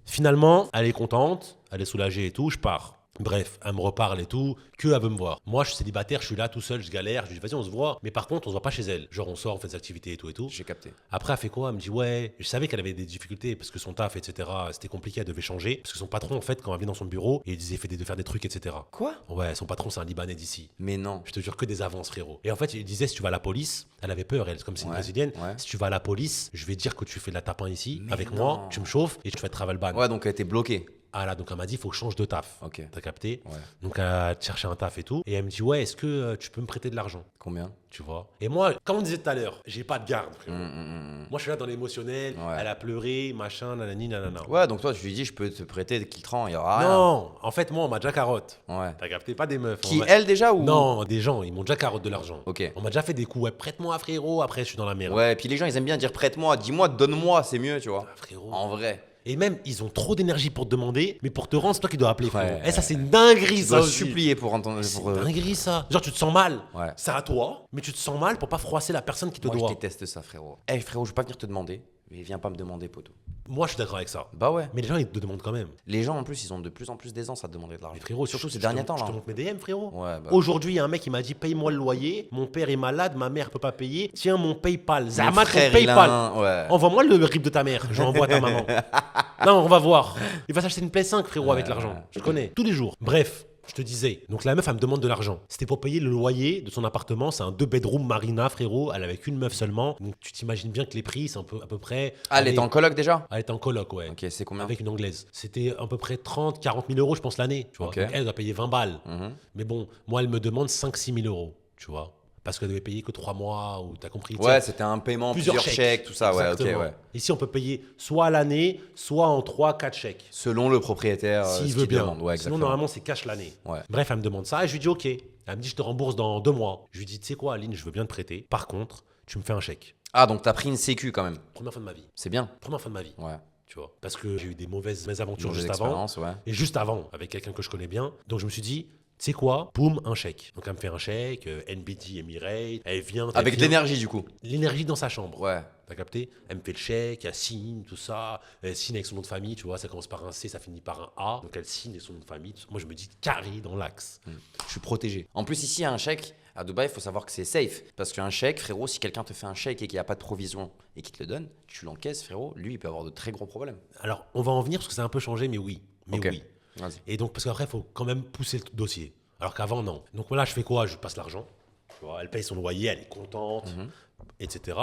Finalement, elle est contente, elle est soulagée et tout, je pars. Bref, elle me reparle et tout, elle veut me voir. Moi, je suis célibataire, je suis là tout seul, je galère, je lui dis vas-y, on se voit. Mais par contre, on se voit pas chez elle. Genre, on sort, on fait des activités et tout et tout. J'ai capté. Après, elle fait quoi? Elle me dit ouais. Je savais qu'elle avait des difficultés parce que son taf, etc., c'était compliqué, elle devait changer. Parce que son patron, en fait, quand elle vient dans son bureau, il disait de faire des trucs, etc. Quoi? Ouais, son patron, c'est un Libanais d'ici. Mais non. Je te jure que des avances, frérot. Et en fait, il disait si tu vas à la police, elle avait peur, elle, comme c'est une Ouais, brésilienne. ouais. Si tu vas à la police, je vais dire que tu fais de la tapin ici, Mais avec non. moi, tu me chauffes et tu fais de travel ban. Ouais, donc elle était bloquée. Ah là, donc elle m'a dit, il faut que je change de taf. Ok. T'as capté? Ouais. Donc elle a cherché un taf et tout. Et elle me dit, ouais, est-ce que tu peux me prêter de l'argent? Combien? Tu vois? Et moi, comme on disait tout à l'heure, j'ai pas de garde, frérot. Moi, je suis là dans l'émotionnel. Ouais. Elle a pleuré, machin, nanani, nanana. Ouais, donc toi tu lui dis je peux te prêter Kiltran, il y aura rien. Non, en fait, moi, on m'a déjà carotte. Ouais. T'as capté? Pas des meufs. Qui On m'a- elle déjà ou? Non, des gens, ils m'ont déjà carotte de l'argent. Ok. On m'a déjà fait des coups, ouais, prête-moi, frérot. Après, je suis dans la merde. Ouais, puis les gens ils aiment bien dire prête-moi, dis-moi, donne-moi, c'est mieux, tu vois. Ah, frérot. En vrai. Et même, ils ont trop d'énergie pour te demander, mais pour te rendre, c'est toi qui dois appeler, frérot. Ouais. Eh, ça, c'est une dinguerie, Tu ça dois aussi. supplier pour entendre. C'est Pour, une dinguerie, ça. Genre, tu te sens mal. Ouais. C'est à toi, mais tu te sens mal pour pas froisser la personne qui te Moi je doit. déteste ça, frérot. Eh frérot, je vais pas venir te demander, mais viens pas me demander, poteau. Moi, je suis d'accord avec ça. Bah ouais. Mais les gens, ils te demandent quand même. Les gens en plus, ils ont de plus en plus d'aisance à te demander de l'argent. Mais frérot, surtout je ces te- derniers je te- temps Je là. te montre mes DM, frérot. Ouais, bah. Aujourd'hui, il y a un mec qui m'a dit paye-moi le loyer. Mon père est malade, ma mère peut pas payer. Tiens, mon PayPal. Zama, ton frère, il a PayPal. un- ouais. Envoie-moi le RIB de ta mère. J'envoie à ta maman. Non, on va voir. Il va s'acheter une Play 5, frérot, avec l'argent. Je connais. Tous les jours. Bref. Je te disais, donc la meuf, elle me demande de l'argent. C'était pour payer le loyer de son appartement. C'est un 2 bedroom Marina, frérot. Elle avait qu'une meuf seulement. Donc tu t'imagines bien que les prix, c'est un peu, à peu près. Ah, elle est en coloc déjà? Elle est en coloc, ouais. Ok, c'est combien? Avec une anglaise. C'était à peu près 30, 40 000 euros, je pense, l'année. Tu vois. Ok. Donc, elle doit payer 20 balles. Mhm. Mais bon, moi, elle me demande 5-6 000 euros, tu vois. Parce qu'elle devait payer que 3 mois, ou t'as compris. tu Ouais, sais, c'était un paiement, plusieurs chèques, tout ça, ouais, Exactement. ok, ouais. Ici, on peut payer soit à l'année, soit en 3-4 chèques. Selon le propriétaire, S'il ce veut qu'il bien. demande. Ouais, Sinon, exactement. normalement, c'est cash l'année. Ouais. Bref, elle me demande ça et je lui dis OK. Elle me dit je te rembourse dans 2 mois. Je lui dis tu sais quoi, Aline, je veux bien te prêter. Par contre, tu me fais un chèque. Ah, donc t'as pris une sécu quand même. Première fois de ma vie. C'est bien. Première fois de ma vie. Ouais. Tu vois. Parce que j'ai eu des mauvaises mésaventures Mauvaise juste avant. expérience, ouais. Et juste avant, avec quelqu'un que je connais bien. Donc je me suis dit, tu sais quoi, boum, un chèque. Donc elle me fait un chèque, NBD Emirates, elle vient. elle Avec de vient. l'énergie du coup. L'énergie dans sa chambre. Ouais. T'as capté? Elle me fait le chèque, elle signe, tout ça. Elle signe avec son nom de famille, tu vois. Ça commence par un C, ça finit par un A. Donc elle signe avec son nom de famille. Moi, je me dis carré dans l'axe. Je suis protégé. En plus, ici, un chèque, à Dubaï, il faut savoir que c'est safe. Parce qu'un chèque, frérot, si quelqu'un te fait un chèque et qu'il n'y a pas de provision et qu'il te le donne, tu l'encaisses, frérot, lui, il peut avoir de très gros problèmes. Alors, on va en venir parce que ça a un peu changé, mais oui. Mais Ok. oui. Vas-y. Et donc, parce qu'après, il faut quand même pousser le dossier. Alors qu'avant, non. Donc là, je fais quoi? Je passe l'argent. Tu vois, elle paye son loyer, elle est contente, etc.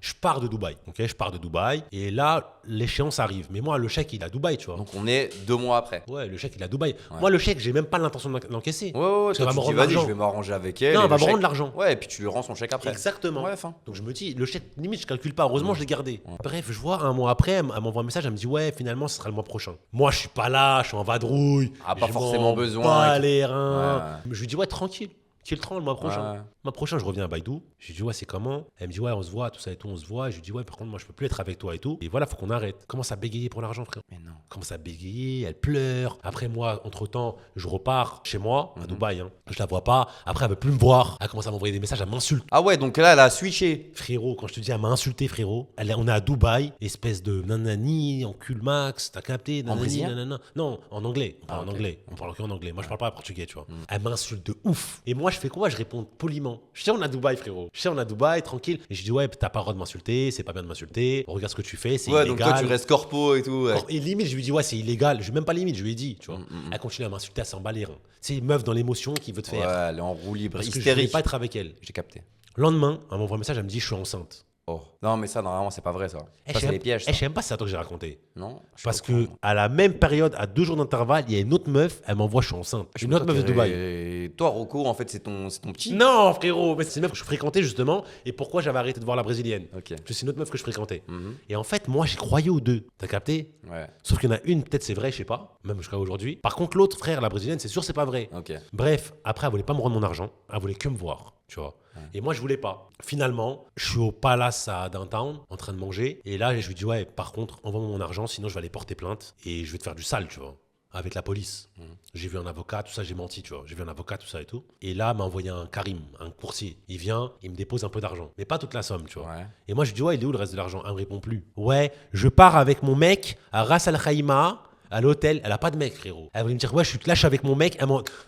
Je pars de Dubaï. Ok, je pars de Dubaï. Et là, l'échéance arrive. Mais moi, le chèque, il est à Dubaï, tu vois. Donc on est 2 mois après. Ouais, le chèque, il est à Dubaï. Moi, le chèque, j'ai même pas l'intention de l'encaisser. Ouais, ouais, Parce toi, qu'elle va tu me dis, rendre vas-y, l'argent. je vais m'arranger avec elle. Non, et elle va le me rendre chèque- l'argent. Ouais, et puis tu lui rends son chèque après. Exactement. Ouais, fin. Donc je me dis, le chèque, limite, je calcule pas. Heureusement, je l'ai gardé. Bref, je vois un mois après, elle m'envoie un message, elle me dit, ouais, finalement, ce sera le mois prochain. Moi, je suis pas là, je suis en vadrouille. Ah, pas je forcément m'en besoin bats et tout. les reins. Ouais. Je lui dis, ouais, tranquille. Chill le mois prochain. Ouais. Le mois prochain, je reviens à Baïdou. Je lui dis, ouais, c'est comment? Elle me dit, ouais, on se voit, tout ça et tout, on se voit. Et je lui dis, ouais, par contre, moi, je peux plus être avec toi et tout. Et voilà, faut qu'on arrête. Commence à bégayer pour l'argent, frère. Mais non. Commence à bégayer, elle pleure. Après, moi, entre-temps, je repars chez moi, à Dubaï. Hein. Je la vois pas. Après, elle veut plus me voir. Elle commence à m'envoyer des messages, elle m'insulte. Ah ouais, donc là, elle a switché. Frérot, quand je te dis, elle m'a insulté, frérot. On est à Dubaï, espèce de nanani, encul max, t'as capté, nanani, brésilien nanana. Non, en anglais. On parle en anglais. On parle en anglais. Moi, je parle pas portugais, tu vois. Elle m'insulte de ouf. Et moi, je fais quoi? Je réponds poliment. Je sais, on est à Dubaï, frérot. Je sais, on est à Dubaï, tranquille. Et je dis, ouais, t'as pas le droit de m'insulter, c'est pas bien de m'insulter. Regarde ce que tu fais, c'est Ouais, illégal. donc toi, tu restes corpo et tout. Ouais. Et limite, je lui dis, ouais, c'est illégal. Je lui ai même pas limite, je lui ai dit, tu vois. Elle continue à m'insulter, à s'emballer. C'est une meuf dans l'émotion qui veut te Ouais, faire. elle est en roue libre, Parce que je voulais hystérique. pas être avec elle. J'ai capté. Lendemain, elle m'envoie un message, elle me dit, je suis enceinte. Oh. Non, mais ça, normalement, c'est pas vrai, ça. Eh, Ça, c'est les pièges. ça. Je sais même pas si c'est à toi que j'ai raconté. Non. je suis Parce pas au que courant. à la même période, à 2 jours d'intervalle, il y a une autre meuf, elle m'envoie, je suis enceinte. Une autre meuf de Dubaï. Et toi, Rocco, en fait, c'est ton petit. Non, frérot, mais c'est une meuf que je fréquentais justement. Et pourquoi j'avais arrêté de voir la brésilienne? Ok. Parce que c'est une autre meuf que je fréquentais. Mhm. Et en fait, moi, j'ai croyé aux deux. T'as capté? Ouais. Sauf qu'il y en a une, peut-être c'est vrai, je sais pas, même jusqu'à aujourd'hui. Par contre, l'autre, frère, la brésilienne, c'est sûr, c'est pas vrai. Ok. Bref, après, elle voulait pas me rendre mon argent. Elle voulait que me voir, tu vois. Et moi, je voulais pas. Finalement, je suis au Palace à Downtown, en train de manger. Et là, je lui dis, ouais, par contre, envoie-moi mon argent, sinon je vais aller porter plainte. Et je vais te faire du sale, tu vois, avec la police. J'ai vu un avocat, tout ça, j'ai menti, tu vois. J'ai vu un avocat, tout ça et tout. Et là, m'a envoyé un Karim, un coursier. Il vient, il me dépose un peu d'argent. Mais pas toute la somme, tu vois. Ouais. Et moi, je lui dis, ouais, il est où le reste de l'argent? Elle me répond plus. Ouais, je pars avec mon mec à Ras Al Khaimah. À l'hôtel, elle a pas de mec, frérot. Elle voulait me dire, ouais, je suis lâche avec mon mec.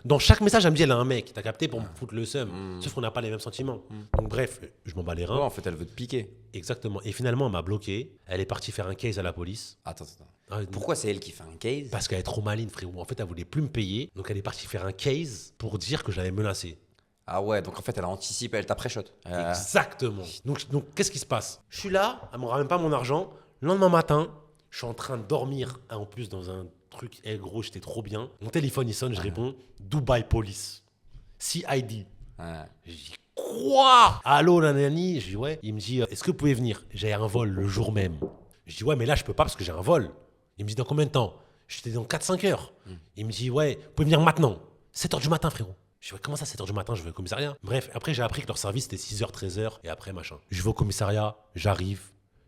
Dans chaque message, elle me dit, elle a un mec. T'as capté pour me foutre le seum. Sauf qu'on n'a pas les mêmes sentiments. Donc, bref, je m'en bats les reins. Ouais, en fait, elle veut te piquer. Exactement. Et finalement, elle m'a bloqué. Elle est partie faire un case à la police. Attends. Ah, Pourquoi c'est elle qui fait un case? Parce qu'elle est trop maline, frérot. En fait, elle voulait plus me payer. Donc, elle est partie faire un case pour dire que je l'avais menacée. Ah ouais, donc en fait, elle a anticipé, elle t'a pré-shot. Exactement. Donc qu'est-ce qui se passe? Je suis là, elle me ramène pas mon argent. Le lendemain matin, je suis en train de dormir. En plus, dans un truc, gros, j'étais trop bien. Mon téléphone, il sonne, je réponds. Dubai Police. CID. Ouais. Je dis, quoi? Allô, nanani? Je dis, ouais. Il me dit, est-ce que vous pouvez venir? J'ai un vol le jour même. Je dis, ouais, mais là, je peux pas parce que j'ai un vol. Il me dit, dans combien de temps? J'étais dans 4-5 heures. Il me dit, ouais, vous pouvez venir maintenant. 7 heures du matin, frérot. Je dis, ouais, comment ça, 7 heures du matin, je vais au commissariat? Bref, après, j'ai appris que leur service, c'était 6 heures, 13 heures. Et après, machin. Je vais au commissariat, j'arrive.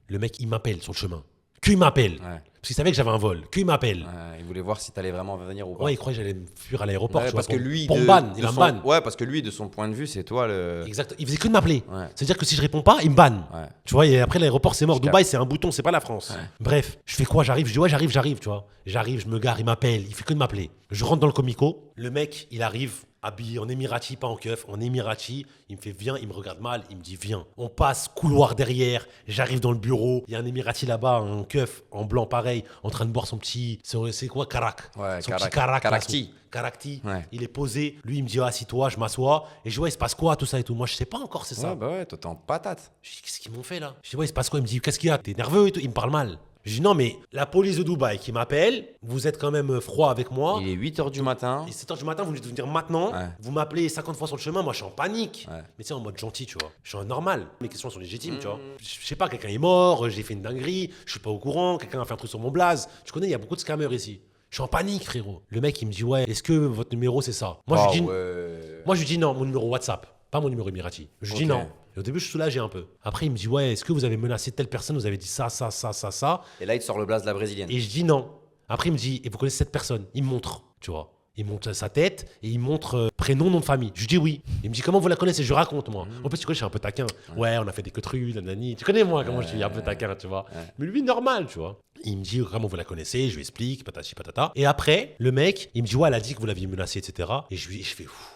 Le mec, il m'appelle sur le chemin. Qu'il m'appelle. Ouais. Parce qu'il savait que j'avais un vol. Qu'il m'appelle. Ouais, il voulait voir si t'allais vraiment venir ou pas. Ouais, il croyait que j'allais me fuir à l'aéroport. Ouais, tu vois, parce que lui, pour me ban, il va me ban. Ouais, parce que lui, de son point de vue, c'est toi le. Exact. Il faisait que de m'appeler. Ouais. C'est-à-dire que si je réponds pas, il me banne. Ouais. Tu vois, et après l'aéroport, c'est mort. Je Dubaï, c'est un bouton, c'est pas la France. Ouais. Bref, je fais quoi? J'arrive, je dis ouais, j'arrive, tu vois. J'arrive, je me gare, il m'appelle, il fait que de m'appeler. Je rentre dans le comico, le mec, il arrive habillé en émirati, pas en keuf, en émirati. Il me fait viens, il me regarde mal, il me dit viens. On passe couloir derrière, j'arrive dans le bureau, il y a un émirati là-bas, en keuf, en blanc pareil, en train de boire son petit, c'est quoi, karak? Ouais, son karak. petit karak. là, Karakti. son- Karakti. Ouais. Il est posé, lui il me dit assis-toi, je m'assois. Et je dis ouais, il se passe quoi, tout ça et tout. Moi je sais pas encore, c'est ça. Ouais, bah ouais, toi t'es en patate. Je dis, qu'est-ce qu'ils m'ont fait là? Je dis, ouais, il se passe quoi? Il me dit, qu'est-ce qu'il y a? T'es nerveux et tout? Il me parle mal. Je dis, non, mais la police de Dubaï qui m'appelle, vous êtes quand même froid avec moi. Il est 8h du matin. Et 7 h du matin, vous me dites de venir maintenant. Ouais. Vous m'appelez 50 fois sur le chemin, moi je suis en panique. Ouais. Mais tu sais, en mode gentil, tu vois. Je suis en normal. Mes questions sont légitimes, tu vois. Je sais pas, quelqu'un est mort, j'ai fait une dinguerie, je suis pas au courant, quelqu'un a fait un truc sur mon blaze. Tu connais, il y a beaucoup de scammers ici. Je suis en panique, frérot. Le mec, il me dit, ouais, est-ce que votre numéro c'est ça? Moi, Ah je dis, ouais. moi, je lui dis non, mon numéro WhatsApp, pas mon numéro Emirati. Je lui dis Ok. non. Et au début, je suis soulagé un peu. Après, il me dit, ouais, est-ce que vous avez menacé telle personne? Vous avez dit ça, ça, ça, ça, ça. Et là, il te sort le blaze de la brésilienne. Et je dis non. Après, il me dit, et vous connaissez cette personne? Il me montre, tu vois. Il montre sa tête et il montre prénom, nom de famille. Je lui dis oui. Il me dit, comment vous la connaissez? Je lui raconte, moi. En plus, tu connais, je suis un peu taquin. Ouais, on a fait des coterues, nanani. Tu connais, moi, comment je suis un peu taquin, tu vois. Mais lui, normal, tu vois. Il me dit, comment vous la connaissez? Je lui explique, patati patata. Et après, le mec, il me dit, ouais, elle a dit que vous l'aviez menacé, etc. Et je fais, ouf.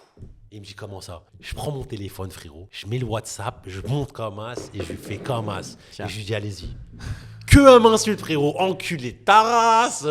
Il me dit comment ça? Je prends mon téléphone, frérot, je mets le WhatsApp, je monte comme as et je lui fais comme as. Tiens. Et je lui dis allez-y. Que Que un m'insulte, frérot. Enculé ta race.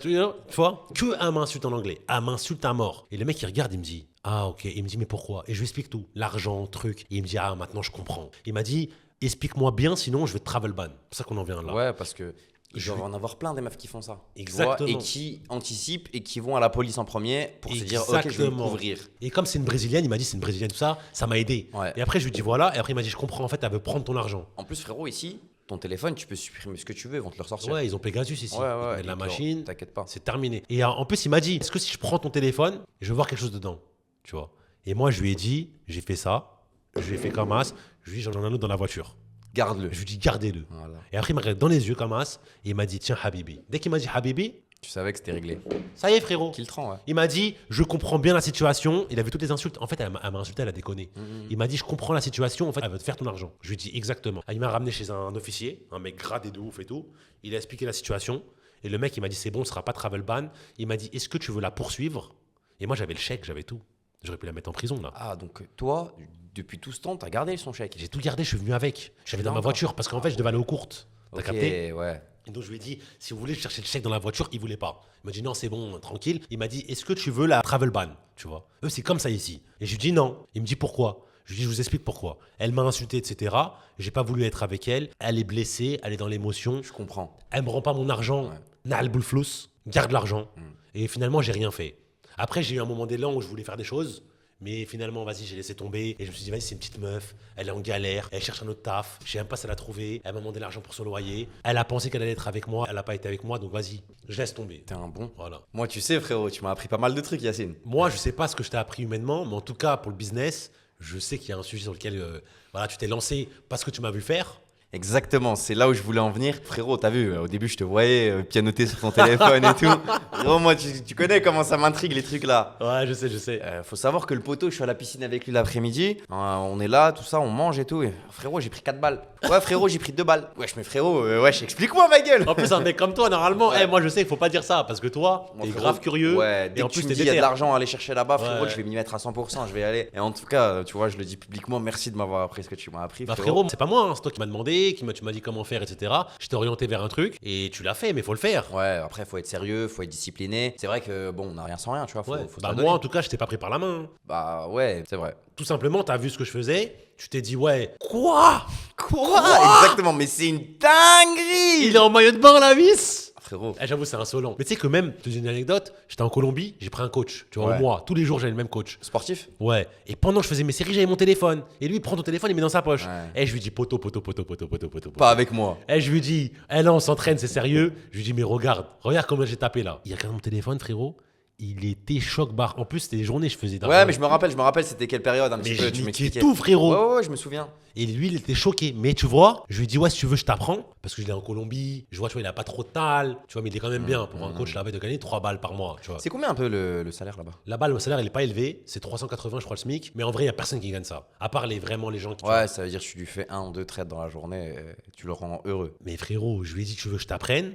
Tu vois, que un m'insulte en anglais. Un m'insulte à mort. Et le mec, il regarde, il me dit, ah, ok. Il me dit, mais pourquoi? Et je lui explique tout. L'argent, truc. Et il me dit, ah, maintenant, je comprends. Il m'a dit, explique-moi bien, sinon, je vais te travel ban. C'est pour ça qu'on en vient là. Ouais, parce que il doit en avoir plein des meufs qui font ça. Exactement. Tu vois, et qui anticipent et qui vont à la police en premier pour se dire, ok, je vais me couvrir. Et comme c'est une brésilienne, il m'a dit, c'est une brésilienne, tout ça, ça m'a aidé. Ouais. Et après, je lui dis, voilà. Et après, il m'a dit, je comprends, en fait, elle veut prendre ton argent. En plus, frérot, ici, ton téléphone, tu peux supprimer ce que tu veux, ils vont te le ressortir. Ouais, ils ont Pegasus ici. Ouais, Ils mettent la machine. T'inquiète pas. C'est terminé. Et en plus, il m'a dit, est-ce que si je prends ton téléphone, je vais voir quelque chose dedans, tu vois. Et moi, je lui ai dit, j'ai fait ça, je lui ai fait comme as, je lui ai dit, j'en ai un autre dans la voiture. Garde-le. Je lui ai dit, gardez-le. Voilà. Et après, il m'a regardé dans les yeux comme as, et il m'a dit, tiens, Habibi. Dès qu'il m'a dit Habibi, Tu savais que c'était réglé. ça y est, frérot. Qu'il te rend, ouais. Il m'a dit, je comprends bien la situation. Il a vu toutes les insultes. En fait, elle m'a insulté, elle a déconné. Il m'a dit, je comprends la situation. En fait, elle veut te faire ton argent. Je lui ai dit, exactement. Il m'a ramené chez un officier, un mec gradé de ouf et tout. Il a expliqué la situation. Et le mec, il m'a dit, c'est bon, ce sera pas travel ban. Il m'a dit, est-ce que tu veux la poursuivre? Et moi, j'avais le chèque, j'avais tout. J'aurais pu la mettre en prison, là. Ah, donc toi, depuis tout ce temps, t'as gardé son chèque. J'ai tout gardé, je suis venu avec. J'avais dans ma D'accord. voiture parce qu'en fait, je devais aller aux courtes. T'as Ok, capté? ouais. Et donc je lui ai dit, si vous voulez chercher le chèque dans la voiture, il voulait pas. Il m'a dit non, c'est bon, tranquille. Il m'a dit, est-ce que tu veux la travel ban? Tu vois, eux c'est comme ça ici. Et je lui dis non. Il me dit pourquoi? Je lui dis, je vous explique pourquoi. Elle m'a insulté, etc. J'ai pas voulu être avec elle. Elle est blessée, elle est dans l'émotion. Je comprends. Elle me rend pas mon argent. Nal boulflous, garde l'argent. Et finalement, j'ai rien fait. Après, j'ai eu un moment d'élan où je voulais faire des choses. Mais finalement, vas-y, j'ai laissé tomber. Et je me suis dit, vas-y, c'est une petite meuf. Elle est en galère. Elle cherche un autre taf. Je sais même pas si elle a trouvé. Elle m'a demandé l'argent pour son loyer. Elle a pensé qu'elle allait être avec moi. Elle a pas été avec moi. Donc vas-y, je laisse tomber. T'es un bon. Voilà. Moi, tu sais, frérot, tu m'as appris pas mal de trucs, Yacine. Moi, je sais pas ce que je t'ai appris humainement. Mais en tout cas, pour le business, je sais qu'il y a un sujet sur lequel voilà, tu t'es lancé parce que tu m'as vu faire. Exactement, c'est là où je voulais en venir. Frérot, t'as vu, au début, je te voyais pianoter sur ton téléphone et tout. Frérot, moi, tu connais comment ça m'intrigue, les trucs là. Ouais, je sais, je sais. Faut savoir que le poteau, je suis à la piscine avec lui l'après-midi. On est là, tout ça, on mange et tout. Et, frérot, j'ai pris 4 balles. Ouais, frérot, j'ai pris 2 balles. Wesh, mais frérot, wesh, explique-moi ma gueule. En plus, un mec comme toi, normalement, Ouais. moi je sais, il faut pas dire ça parce que toi, Moi, t'es frérot, grave curieux. Ouais, et dès en que plus, tu me t'es dis, il y a de déter. l'argent à aller chercher là-bas, frérot, Ouais. je vais m'y mettre à 100%, je vais y aller. Et en tout cas, tu vois, je le dis publiquement, merci de m'avoir appris ce que tu m'as appris. Bah frérot, c'est pas moi, hein, c'est toi qui m'as demandé, tu m'as dit comment faire, etc. Je t'ai orienté vers un truc et tu l'as fait, mais faut le faire. Ouais, après, faut être sérieux, faut être discipliné. C'est vrai que, bon, on n'a rien sans rien, tu vois. Faut, Ouais. faut se Bah la moi, donner. en tout cas, je t'ai pas pris par la main. Bah ouais, c'est vrai. Tout simplement, t'as vu ce que je faisais, tu t'es dit ouais, quoi? Quoi? Exactement, mais c'est une dinguerie. Il est en maillot de bain, la vis? Frérot. Eh, j'avoue, c'est insolent. Mais tu sais que même, je te dis une anecdote, j'étais en Colombie, j'ai pris un coach, tu vois, Ouais. au mois. Tous les jours, j'avais le même coach. Sportif? Ouais. Et pendant que je faisais mes séries, j'avais mon téléphone. Et lui, il prend ton téléphone, il met dans sa poche. Ouais. Et je lui dis poto, poto, poto, poto, poto, poto. Pas avec moi. Et je lui dis, eh là, on s'entraîne, c'est sérieux. Je lui dis, mais regarde comment j'ai tapé là. Il regarde mon téléphone, frérot. Il était choc-barre. En plus, c'était des journées, je faisais Ouais, mais je me rappelle, c'était quelle période un petit Mais peu, je tu niquais m'expliquais. tout, frérot. Ouais, je me souviens. Et lui, il était choqué. Mais tu vois, je lui dis, ouais, si tu veux, je t'apprends. Parce que je l'ai en Colombie. Je vois, tu vois, il a pas trop de tal. Tu vois, mais il est quand même bien. Pour un coach là-bas de gagner 3 balles par mois. Tu vois. C'est combien un peu le salaire là-bas? Là-bas, le salaire, il est pas élevé. C'est 380, je crois, le SMIC. Mais en vrai, il y a personne qui gagne ça. À part vraiment les gens qui. Ouais, ça veut dire que tu lui fais 1 ou 2 trades dans la journée, tu le rends heureux. Mais frérot, je lui ai dit, tu veux que je t'apprenne.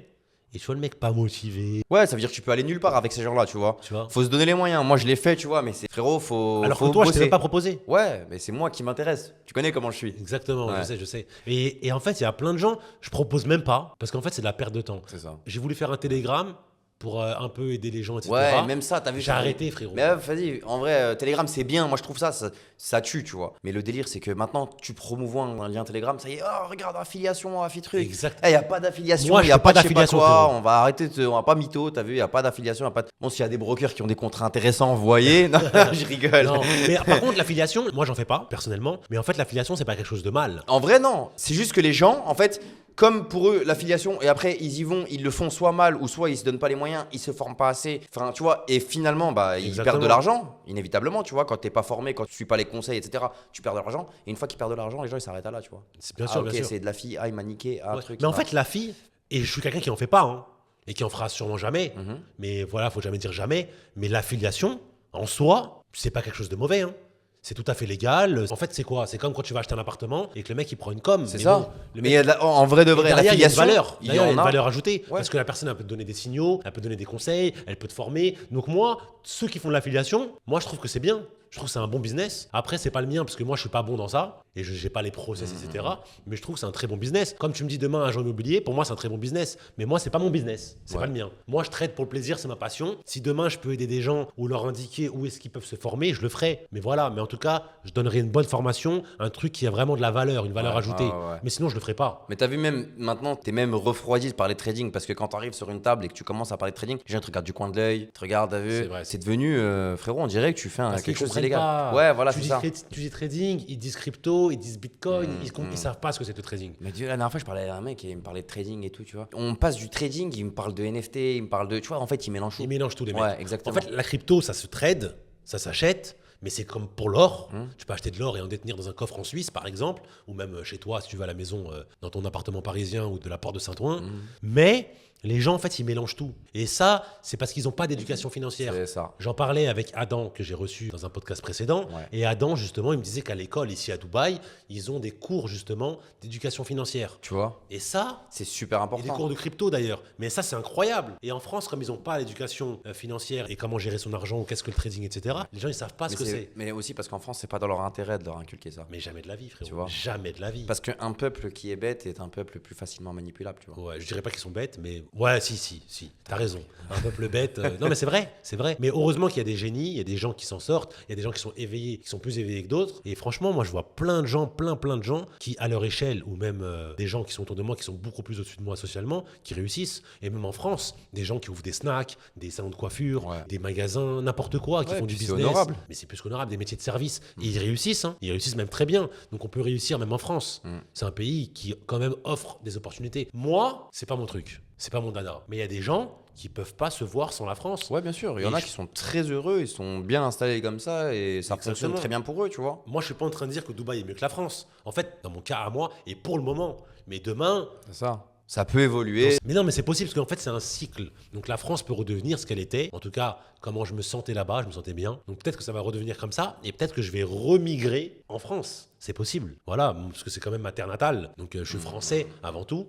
Et tu vois, le mec pas motivé. Ouais, ça veut dire que tu peux aller nulle part avec ces gens-là, tu vois. Tu vois. Faut se donner les moyens. Moi, je l'ai fait, tu vois, mais c'est frérot, faut. Alors faut que toi, je bosser. t'ai même pas proposé. Ouais, mais c'est moi qui m'intéresse. Tu connais comment je suis. Exactement, Ouais. je sais. Et en fait, il y a plein de gens, je propose même pas, parce qu'en fait, c'est de la perte de temps. C'est ça. J'ai voulu faire un télégramme pour un peu aider les gens, etc. Ouais, même ça, t'as vu. J'ai arrêté, frérot. Mais vas-y, en vrai, Telegram, c'est bien. Moi, je trouve ça tue, tu vois. Mais le délire, c'est que maintenant, tu promouvois un lien Telegram, ça y est, oh, regarde, affiliation, affitruc. Exact. Il n'y a pas d'affiliation, Moi, il je n'y a fais pas pas de je sais pas d'affiliation, quoi. frérot. On va arrêter, on va pas mytho, t'as vu, il n'y a pas d'affiliation. Y a pas de... Bon, s'il y a des brokers qui ont des contrats intéressants, vous voyez. Non, je rigole. Non, mais par contre, l'affiliation, moi, j'en fais pas, personnellement. Mais en fait, l'affiliation, c'est pas quelque chose de mal. En vrai, non. C'est juste que les gens, en fait, comme pour eux, l'affiliation, et après, ils y vont, ils le font soit mal, ou soit ils se donnent pas les moyens, ils se forment pas assez. Enfin, tu vois, et finalement, bah, ils Exactement. perdent de l'argent, inévitablement, tu vois, quand t'es pas formé, quand tu suis pas les conseils, etc., tu perds de l'argent. Et une fois qu'ils perdent de l'argent, les gens, ils s'arrêtent à là, tu vois. C'est bien Ah, sûr, ok, bien sûr. c'est de la fille, ah, il m'a niqué, ah, un Ouais. truc. Mais en ah. fait, la fille, et je suis quelqu'un qui en fait pas, hein, et qui en fera sûrement jamais. Mhm. Mais voilà, faut jamais dire jamais. Mais l'affiliation, en soi, c'est pas quelque chose de mauvais, hein. C'est tout à fait légal. En fait, c'est quoi? C'est comme quand tu vas acheter un appartement et que le mec il prend une com. C'est Mais ça. bon, le Mais mec- il y a en vrai de Et vrai, derrière, il y a une l'affiliation, valeur. il y Derrière, il y a en une a. valeur ajoutée. Ouais. Parce que la personne, elle peut te donner des signaux, elle peut te donner des conseils, elle peut te former. Donc moi, ceux qui font de l'affiliation, moi, je trouve que c'est bien. Je trouve que c'est un bon business. Après, c'est pas le mien parce que moi, je suis pas bon dans ça et je n'ai pas les process, etc. Mais je trouve que c'est un très bon business. Comme tu me dis demain, agent immobilier, pour moi, c'est un très bon business. Mais moi, c'est pas mon business. C'est pas le mien. Moi, je trade pour le plaisir, c'est ma passion. Si demain, je peux aider des gens ou leur indiquer où est-ce qu'ils peuvent se former, je le ferai. Mais voilà. Mais en tout cas, je donnerai une bonne formation, un truc qui a vraiment de la valeur, une valeur ajoutée. Mais sinon, je le ferai pas. Mais t'as vu, même maintenant, t'es même refroidi de parler de trading parce que quand t'arrives sur une table et que tu commences à parler de trading, les gens te regardent du coin de l'œil, te regardent, t'as vu. C'est vrai. C'est devenu, frérot, on dirait que tu fais quelque chose d'illégal. Ouais, voilà, tu c'est ça. Tu dis trading, ils disent crypto, ils disent bitcoin, ils savent pas ce que c'est le trading. Mais Dieu, la dernière fois, je parlais à un mec et il me parlait de trading et tout, tu vois. On passe du trading, il me parle de NFT, il me parle de. Tu vois, en fait, il mélange tout. Ils mélangent tous les mecs. Ouais, exactement. En fait, la crypto, ça se trade, ça s'achète. Mais c'est comme pour l'or. Tu peux acheter de l'or et en détenir dans un coffre en Suisse, par exemple, ou même chez toi, si tu vas à la maison, dans ton appartement parisien ou de la porte de Saint-Ouen. Mais les gens, en fait, ils mélangent tout. Et ça, c'est parce qu'ils n'ont pas d'éducation financière. C'est ça. J'en parlais avec Adam, que j'ai reçu dans un podcast précédent. Ouais. Et Adam, justement, il me disait qu'à l'école, ici à Dubaï, ils ont des cours, justement, d'éducation financière. Tu vois, Et ça, c'est super et important. des cours de crypto d'ailleurs. Mais ça, c'est incroyable. Et en France, comme ils n'ont pas l'éducation financière et comment gérer son argent, ou qu'est-ce que le trading, etc., les gens, ils savent pas ce que c'est. Mais aussi parce qu'en France, c'est pas dans leur intérêt de leur inculquer ça. Mais jamais de la vie, frérot. Tu vois. Jamais de la vie. Parce qu'un peuple qui est bête est un peuple plus facilement manipulable, tu vois. Ouais, je dirais pas qu'ils sont bêtes, mais ouais, si, t'as raison. Un peuple bête. Non, mais c'est vrai. Mais heureusement qu'il y a des génies, il y a des gens qui s'en sortent, il y a des gens qui sont éveillés, qui sont plus éveillés que d'autres. Et franchement, moi, je vois plein de gens qui, à leur échelle, ou même des gens qui sont autour de moi, qui sont beaucoup plus au-dessus de moi socialement, qui réussissent. Et même en France, des gens qui ouvrent des snacks, des salons de coiffure, des magasins, n'importe quoi, qui font du puis c'est business. honorable. Mais c'est plus qu'honorable, des métiers de service. Et ils réussissent, hein. Ils réussissent même très bien. Donc on peut réussir même en France. C'est un pays qui quand même offre des opportunités. Moi, c'est pas mon truc. C'est pas mon dada. Mais il y a des gens qui peuvent pas se voir sans la France. Ouais, bien sûr. Il y en a qui sont très heureux, ils sont bien installés comme ça et ça fonctionne très bien pour eux, tu vois. Moi, je suis pas en train de dire que Dubaï est mieux que la France. En fait, dans mon cas à moi, et pour le moment. Mais demain, C'est ça. Ça peut évoluer. mais non, mais c'est possible parce qu'en fait, c'est un cycle. Donc la France peut redevenir ce qu'elle était. En tout cas, comment je me sentais là-bas, je me sentais bien. Donc peut-être que ça va redevenir comme ça et peut-être que je vais remigrer en France. C'est possible. Voilà, parce que c'est quand même ma terre natale. Donc je suis français avant tout.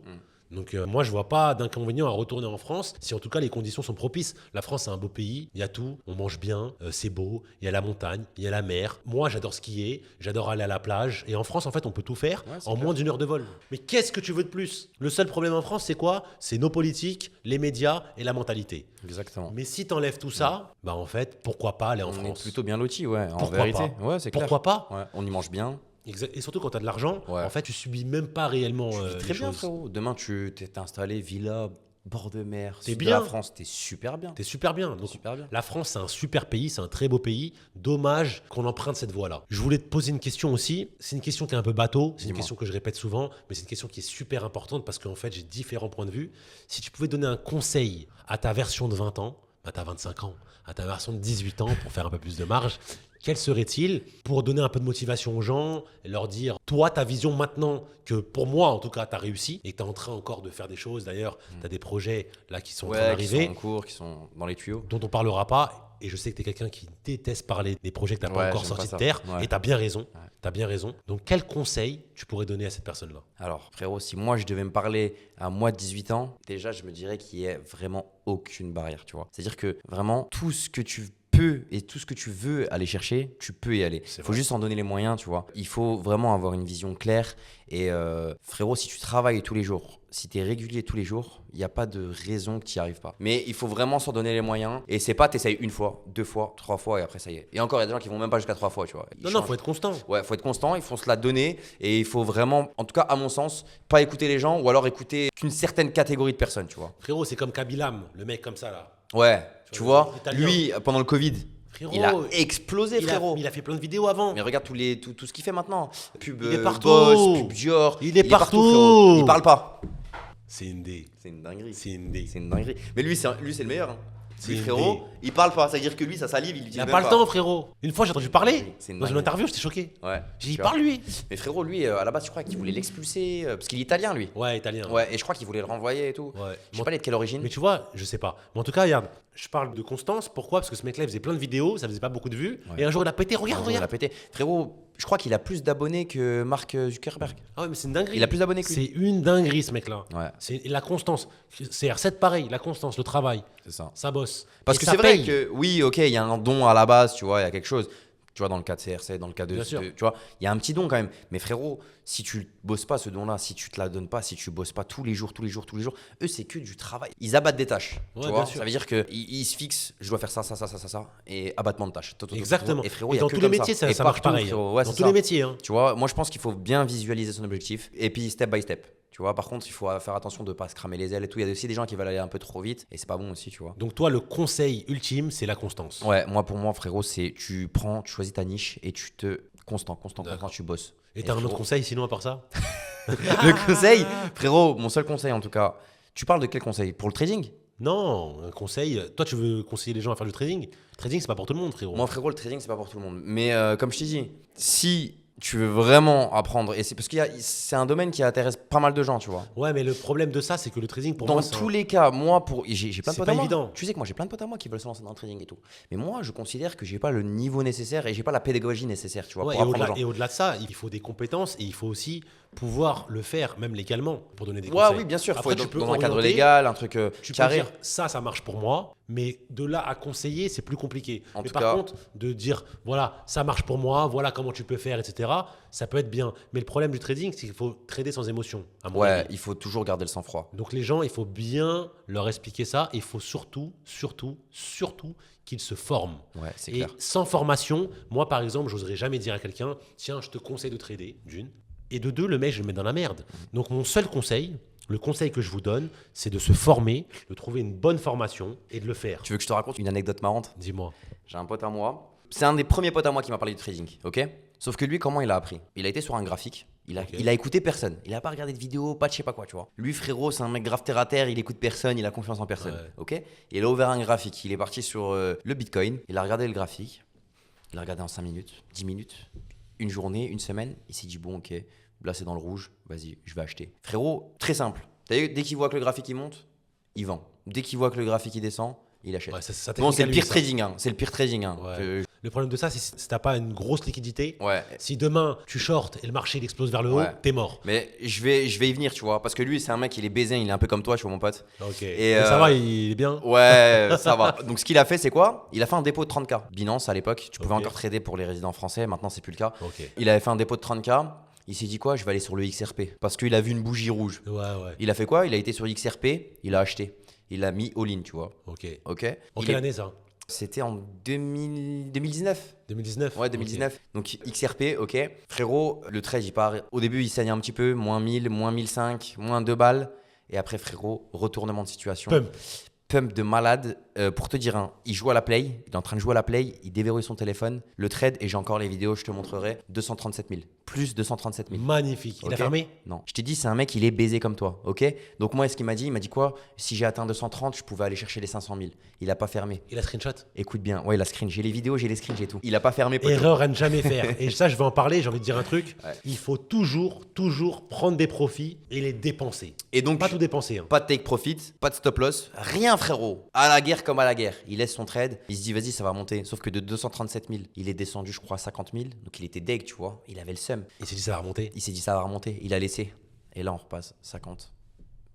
Donc moi, je vois pas d'inconvénient à retourner en France si en tout cas les conditions sont propices. La France, c'est un beau pays, il y a tout, on mange bien, c'est beau, il y a la montagne, il y a la mer. Moi, j'adore skier, j'adore aller à la plage. Et en France, en fait, on peut tout faire en moins d'1 heure de vol. Mais qu'est-ce que tu veux de plus? Le seul problème en France, c'est quoi? C'est nos politiques, les médias et la mentalité. Exactement. Mais si t'enlèves tout ça, bah en fait, pourquoi pas aller en On est France? plutôt bien lotis, ouais, en Pourquoi vérité. pas Ouais, c'est clair. Pourquoi pas? Ouais, on y mange bien. Et surtout quand tu as de l'argent, Ouais. en fait, tu subis même pas réellement Très les bien, choses. frérot. Demain, tu t'es installé, villa, bord de mer, T'es sud bien. de la France, t'es super bien. T'es super bien. Donc, Super bien. la France, c'est un super pays, c'est un très beau pays. Dommage qu'on emprunte cette voie-là. Je voulais te poser une question aussi. C'est une question qui est un peu bateau, c'est une Dis-moi. question que je répète souvent, mais c'est une question qui est super importante parce qu'en fait, j'ai différents points de vue. Si tu pouvais donner un conseil à ta version de 20 ans, à ta 25 ans, à ta version de 18 ans, pour faire un peu plus de marge, quel serait-il pour donner un peu de motivation aux gens et leur dire, toi, ta vision maintenant, que pour moi, en tout cas, tu as réussi et que tu es en train encore de faire des choses. D'ailleurs, tu as des projets là qui sont en train Ouais, qui d'arriver, sont en cours, qui sont dans les tuyaux. dont on parlera pas. Et je sais que tu es quelqu'un qui déteste parler des projets que tu n'as pas Ouais, encore j'aime sortis pas de ça. terre. Ouais. Et tu as bien raison. T'as bien raison. Donc, quel conseil tu pourrais donner à cette personne-là? Alors, frérot, si moi je devais me parler à moi de 18 ans, déjà, je me dirais qu'il n'y a vraiment aucune barrière, tu vois. C'est-à-dire que vraiment, tout ce que tu peux et tout ce que tu veux aller chercher, tu peux y aller. Il faut juste en donner les moyens, tu vois. Il faut vraiment avoir une vision claire. Et frérot, si tu travailles tous les jours, si tu es régulier tous les jours, il n'y a pas de raison que tu n'y arrives pas. Mais il faut vraiment s'en donner les moyens. Et c'est pas t'essayes 1 fois, 2 fois, 3 fois et après ça y est. Et encore, il y a des gens qui vont même pas jusqu'à 3 fois, tu vois. Ils Non, changent. faut être constant. Ouais, faut être constant, il faut se la donner et il faut vraiment, en tout cas à mon sens, pas écouter les gens ou alors écouter qu'une certaine catégorie de personnes, tu vois. Frérot, c'est comme Kabilam, le mec comme ça là. Ouais, tu vois, l'Italien. lui, pendant le Covid, Frérot, il a explosé, frérot. Il a fait plein de vidéos avant. Mais regarde tout ce qu'il fait maintenant. Pub Il est partout. Boss, pub Dior. Il est partout. frérot. Il parle pas. C'est une dé. C'est une dinguerie. C'est une dé. C'est une dinguerie. Mais lui, c'est le meilleur. Hein. C'est Lui, une frérot, dé. il parle pas. Ça veut dire que lui, sa salive, il Il utilise n'a même pas le temps, frérot. Une fois, j'ai entendu parler. C'est une Dans une dinguerie. interview, j'étais choqué. Ouais. J'ai dit, tu vois. parle lui. Mais frérot, lui, à la base, je crois qu'il voulait l'expulser parce qu'il est italien, lui. Ouais, italien. Ouais, et je crois qu'il voulait le renvoyer et tout. Ouais. Je sais pas, il est de quelle origine. Mais tu vois, je sais pas. Mais en tout cas, regarde, je parle de constance. Pourquoi? Parce que ce mec-là, il faisait plein de vidéos, ça faisait pas beaucoup de vues. Ouais. Et un jour, il a pété. Regarde, Il a regarde. pété. Frérot, je crois qu'il a plus d'abonnés que Mark Zuckerberg. Ah ouais, mais c'est une dinguerie. Il a plus d'abonnés que lui. C'est une dinguerie, ce mec-là. Ouais. C'est la constance. C'est R7 pareil, la constance, le travail. C'est ça. Ça bosse. Parce Et que ça c'est vrai paye. que, oui, ok, il y a un don à la base, tu vois, il y a quelque chose. Tu vois, dans le cas de CRC, dans le cas Bien sûr. tu vois, il y a un petit don quand même. Mais frérot, si tu bosses pas ce don-là, si tu te la donnes pas, si tu bosses pas tous les jours, eux, c'est que du travail. Ils abattent des tâches. Ouais, Tu bien vois, sûr. ça veut dire qu'ils se fixent, je dois faire ça, et abattement de tâches. Exactement. Et frérot, Et il y a dans que tous les comme métiers, ça. Et ça marche partout, pareil. frérot. Ouais, Dans c'est tous ça. les métiers. Hein. Tu vois, moi, je pense qu'il faut bien visualiser son objectif et puis step by step. Tu vois, par contre, il faut faire attention de ne pas se cramer les ailes et tout. Il y a aussi des gens qui veulent aller un peu trop vite et c'est pas bon aussi, tu vois. Donc toi, le conseil ultime, c'est la constance. Ouais, pour moi, frérot, c'est tu choisis ta niche et tu te constant, tu bosses. Et t'as un autre frérot, conseil sinon à part ça? Le conseil, frérot, mon seul conseil en tout cas. Tu parles de quel conseil? Pour le trading? Non, un conseil. Toi, tu veux conseiller les gens à faire du trading? Le trading, c'est pas pour tout le monde, frérot. Moi, frérot, le trading, c'est pas pour tout le monde. Mais comme je t'ai dit, si tu veux vraiment apprendre, et c'est parce que c'est un domaine qui intéresse pas mal de gens, tu vois. Ouais, mais le problème de ça, c'est que le trading, pour Dans moi, tous les cas, moi, j'ai plein de C'est potes pas à moi. évident. Tu sais que moi, j'ai plein de potes à moi qui veulent se lancer dans le trading et tout. Mais moi, je considère que j'ai pas le niveau nécessaire et j'ai pas la pédagogie nécessaire, tu vois, Ouais, pour apprendre aux gens. et au-delà de ça, il faut des compétences et il faut aussi pouvoir le faire, même légalement, pour donner des Ouais, conseils. oui, bien sûr. Il faut Après, être tu peux dans un cadre orienter, légal, un truc tu peux carré. dire ça marche pour moi, mais de là à conseiller, c'est plus compliqué. En Mais tout par cas- contre, de dire voilà, ça marche pour moi, voilà comment tu peux faire, etc., ça peut être bien. Mais le problème du trading, c'est qu'il faut trader sans émotion, à mon Ouais, avis. il faut toujours garder le sang-froid. Donc les gens, il faut bien leur expliquer ça. Il faut surtout qu'ils se forment. Ouais, c'est Et clair. sans formation, moi par exemple, j'oserais jamais dire à quelqu'un tiens, je te conseille de trader, d'une. Et de deux, le mec, je le mets dans la merde. Donc mon seul conseil, le conseil que je vous donne, c'est de se former, de trouver une bonne formation et de le faire. Tu veux que je te raconte une anecdote marrante? Dis-moi. J'ai un pote à moi. C'est un des premiers potes à moi qui m'a parlé du trading, ok? Sauf que lui, comment il a appris? Il a été sur un graphique. Il a écouté personne. Il a pas regardé de vidéo, pas de je sais pas quoi, tu vois. Lui, frérot, c'est un mec grave terre à terre. Il écoute personne, il a confiance en personne, Ouais. ok? Il a ouvert un graphique. Il est parti sur le Bitcoin. Il a regardé le graphique. Il a regardé en 5 minutes, 10 minutes, une journée, une semaine. Il s'est dit bon, ok, là c'est dans le rouge. Vas-y, je vais acheter. Frérot, très simple. T'as vu, dès qu'il voit que le graphique il monte, il vend. Dès qu'il voit que le graphique il descend, il achète. Ouais, ça Bon, t'explique c'est à le lui, pire ça. trading, hein. C'est le pire trading, hein. Ouais. Le problème de ça, c'est si t'as pas une grosse liquidité. Ouais. Si demain tu shortes et le marché il explose vers le haut, Ouais. t'es mort. Mais je vais y venir, tu vois. Parce que lui, c'est un mec, il est baisé, il est un peu comme toi, tu vois, mon pote. Ok. Et, Mais ça va, il est bien. Ouais, ça va. Donc, ce qu'il a fait, c'est quoi? Il a fait un dépôt de 30K. Binance, à l'époque, tu pouvais Ok. encore trader pour les résidents français. Maintenant, c'est plus le cas. Ok. Il avait fait un dépôt de 30K. Il s'est dit quoi? Je vais aller sur le XRP. Parce qu'il a vu une bougie rouge. Ouais, ouais. Il a fait quoi? Il a été sur XRP, il a acheté. Il a mis all-in, tu vois. Ok. Ok? En Il quelle est- année ça? C'était en 2019. 2019. Ouais, 2019. Donc XRP, ok. Frérot, le trade, il part. Au début, il saigne un petit peu, moins 1000, moins 1005, moins 2 balles. Et après, frérot, retournement de situation. Pump. Pump de malade. Pour te dire, hein, il joue à la play. Il est en train de jouer à la play. Il déverrouille son téléphone. Le trade, et j'ai encore les vidéos, je te montrerai. 237 000. Plus 237 000. Magnifique. Il a Ok. fermé? Non. Je t'ai dit, c'est un mec, il est baisé comme toi. Ok? Donc, moi, ce qu'il m'a dit, il m'a dit quoi? Si j'ai atteint 230, je pouvais aller chercher les 500 000. Il a pas fermé. Il a screenshot? Écoute bien. Ouais, il a screen. J'ai les vidéos, j'ai les screens, j'ai tout. Il a pas fermé. poteau. Erreur à ne jamais faire. Et ça, je vais en parler, j'ai envie de dire un truc. Ouais. Il faut toujours prendre des profits et les dépenser. Et donc, Pas tout dépenser. Hein. pas de take profit, pas de stop loss, rien frérot. À la guerre comme à la guerre. Il laisse son trade, il se dit vas-y ça va monter. Sauf que de 237 000, il est descendu je crois à 50 000. Donc il était deg, tu vois. Il avait le seum. Il s'est dit ça va remonter. Il s'est dit ça va remonter. Il a laissé. Et là on repasse 50,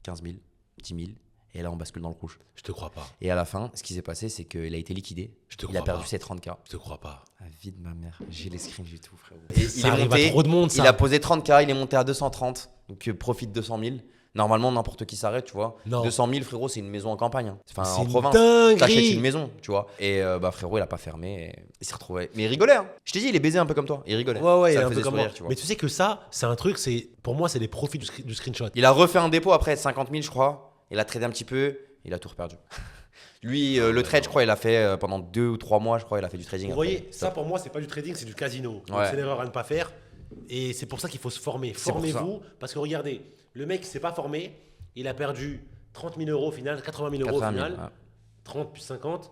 15 000, 10 000. Et là on bascule dans le rouge. Je te crois pas. Et à la fin, ce qui s'est passé, c'est qu'il a été liquidé. Je te Il a crois perdu pas. ses 30K. Je te crois pas. Ah, vie de ma mère. J'ai les screens du tout frérot. Et Ça arrive à trop de monde, ça. Il a posé 30K, il est monté à 230. Donc profite 200 000. Normalement, n'importe qui s'arrête, tu vois. Non. 200 000, frérot, c'est une maison en campagne. Hein. Enfin, C'est en une province. dinguerie. T'achètes une maison, tu vois. Et bah, frérot, il a pas fermé. Et il s'est retrouvé. Mais il rigolait, hein. Je t'ai dit, il est baisé un peu comme toi. Il rigolait. Ouais, il Ça est le un peu faisait comme sourire, moi. tu vois. Mais tu sais que ça, c'est un truc, pour moi, c'est les profits du screenshot. Il a refait un dépôt après 50 000, je crois. Il a tradé un petit peu. Il a tout reperdu. Lui, le trade, je crois, il a fait pendant 2 ou 3 mois, je crois, il a fait du trading. Vous après. voyez, ça pour moi, c'est pas du trading, c'est du casino. Donc, Ouais. c'est l'erreur à ne pas faire. Et c'est pour ça qu'il faut se former. C'est pour ça. Formez-vous. Parce que regardez, le mec, il s'est pas formé. Il a perdu 30 000 euros au final, 80 000 euros au 80 000, final. ouais. 30 plus 50.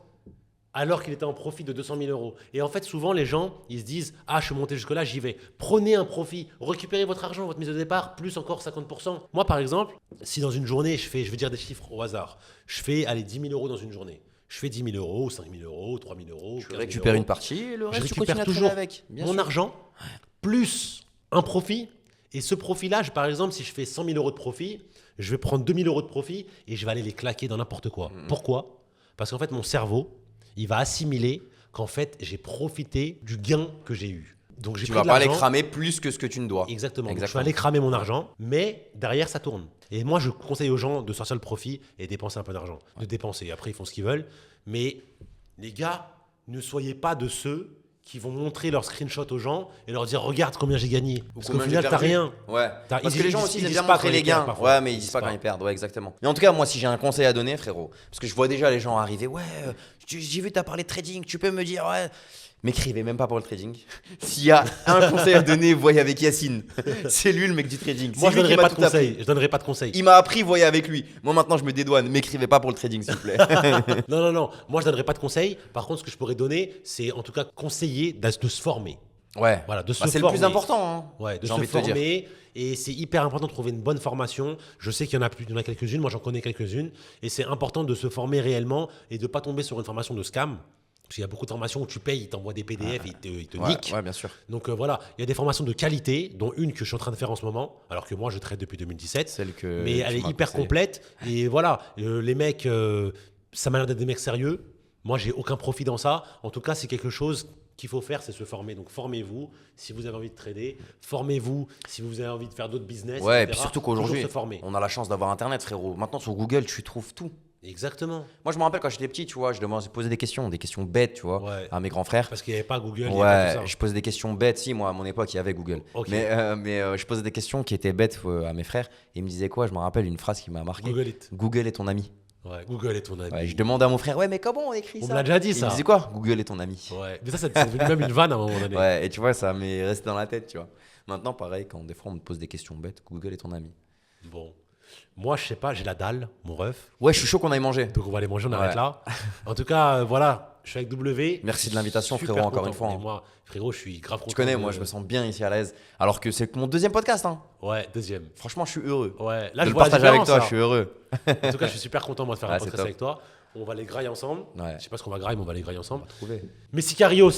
Alors qu'il était en profit de 200 000 euros. Et en fait, souvent, les gens, ils se disent ah, je suis monté jusque-là, j'y vais. Prenez un profit, récupérez votre argent, votre mise au départ, plus encore 50%. Moi, par exemple, si dans une journée, je vais dire des chiffres au hasard, je fais, allez, 10 000 euros dans une journée. Je fais 10 000 euros, 5 000 euros, 3 000 euros. Tu 15 000 récupères euros. une partie et le Je reste, tu récupère continues à trader toujours avec. Bien mon sûr. argent plus un profit. Et ce profit-là, par exemple, si je fais 100 000 euros de profit, je vais prendre 2 000 euros de profit et je vais aller les claquer dans n'importe quoi. Pourquoi? Parce qu'en fait, mon cerveau, il va assimiler qu'en fait, j'ai profité du gain que j'ai eu. Donc j'ai Tu pris vas de pas aller l'argent. cramer plus que ce que tu ne dois. Exactement. Donc, je suis Exactement. allé cramer mon argent, mais derrière, ça tourne. Et moi, je conseille aux gens de sortir le profit et dépenser un peu d'argent. De dépenser. Après, ils font ce qu'ils veulent. Mais les gars, ne soyez pas de ceux qui vont montrer leur screenshot aux gens et leur dire regarde combien j'ai gagné. Parce qu'au Combien final, j'ai t'as perdu. rien. Ouais. T'as- Parce ils- que les ils gens disent- aussi ils ils aiment disent bien pas montrer quand les ils perdent, gains. parfois. Ouais, mais ils Ils disent disent pas quand pas. ils perdent. Ouais, exactement. Mais en tout cas, moi, si j'ai un conseil à donner, frérot, parce que je vois déjà les gens arriver. Ouais, j'ai vu t'as parlé de trading. Tu peux me dire ouais. M'écrivez même pas pour le trading. S'il y a un conseil à donner, voyez avec Yacine. C'est lui le mec du trading. Moi, C'est je lui qui donnerai m'a pas de tout appris. conseils. Je donnerai pas de conseils. Il m'a appris, voyez avec lui. Moi maintenant, je me dédouane. M'écrivez pas pour le trading, s'il vous plaît. Non, non, non. Moi, je donnerai pas de conseils. Par contre, ce que je pourrais donner, c'est en tout cas conseiller de se former. Ouais. Voilà, de se C'est le former. plus important. Hein. Ouais, de J'ai se envie de te dire. former. Et c'est hyper important de trouver une bonne formation. Je sais qu'il y en a plus, il y en a quelques-unes. Moi, j'en connais quelques-unes. Et c'est important de se former réellement et de pas tomber sur une formation de scam. Parce qu'il y a beaucoup de formations où tu payes, ils t'envoient des PDF et ils te Ouais, niquent. ouais, bien sûr. Donc voilà, il y a des formations de qualité, dont une que je suis en train de faire en ce moment, alors que moi je traite depuis 2017. Celle que Mais tu elle est m'as hyper conseillée. complète. Et voilà, les mecs, ça m'a l'air d'être des mecs sérieux. Moi, j'ai aucun profit dans ça. En tout cas, c'est quelque chose qu'il faut faire, c'est se former. Donc formez-vous si vous avez envie de trader. Formez-vous si vous avez envie de faire d'autres business. Ouais, et etc. puis surtout Toujours qu'aujourd'hui, se former. on a la chance d'avoir Internet, frérot. Maintenant, sur Google, tu trouves tout. Exactement. Moi, je me rappelle quand j'étais petit, tu vois, je demandais poser des questions bêtes, tu vois, Ouais. à mes grands frères. Parce qu'il n'y avait pas Google, il n'y avait pas tout Ouais, ça. je posais des questions bêtes. Si, moi, à mon époque, il y avait Google. Ok. Mais je posais des questions qui étaient bêtes à mes frères. Et ils me disaient quoi? Je me rappelle une phrase qui m'a marqué. Google it. Google est ton ami. Ouais, Google est ton ami. Ouais, je demandais à mon frère, ouais, mais comment on écrit On ça? me l'a déjà dit, Il ça. me disait quoi? Google est ton ami. Ouais. Mais ça, c'est devenu même une vanne à un moment donné. Ouais, et tu vois, ça m'est resté dans la tête, tu vois. Maintenant, pareil, quand des fois on me pose des questions bêtes, Google est ton ami. Bon. Moi, je sais pas, j'ai la dalle, mon ref. Ouais, je suis chaud qu'on aille manger. Donc, on va aller manger, on Ouais. arrête là. En tout cas, voilà, je suis avec W. Merci de l'invitation, Super frérot, encore content. une fois, Et hein. moi, frérot, je suis grave content. Tu connais, de- moi, je me sens bien ici à l'aise. Alors que c'est mon deuxième podcast, hein. Ouais, deuxième. Franchement, je suis heureux. Ouais, là, De je le vois la partager avec différence, toi, là. je suis heureux. En tout cas, je suis super content, moi, de faire Ouais, un c'est podcast top. avec toi. On va les grailler ensemble. Ouais. Je sais pas ce qu'on va grailler, mais on va les grailler ensemble. Trouvé. Mais Sicarios,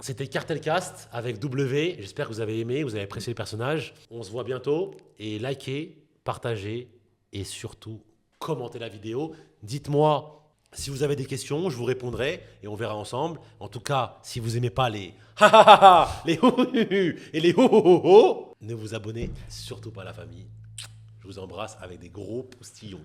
c'était Cartelcast avec W. J'espère que vous avez aimé, vous avez apprécié le personnage. On se voit bientôt. Et likez, partagez et surtout commentez la vidéo. Dites-moi si vous avez des questions, je vous répondrai et on verra ensemble. En tout cas, si vous aimez pas les ha ha ha ha, les hou hu hu et les hou hou hou hou, ne vous abonnez surtout pas à la famille. Je vous embrasse avec des gros poustillons.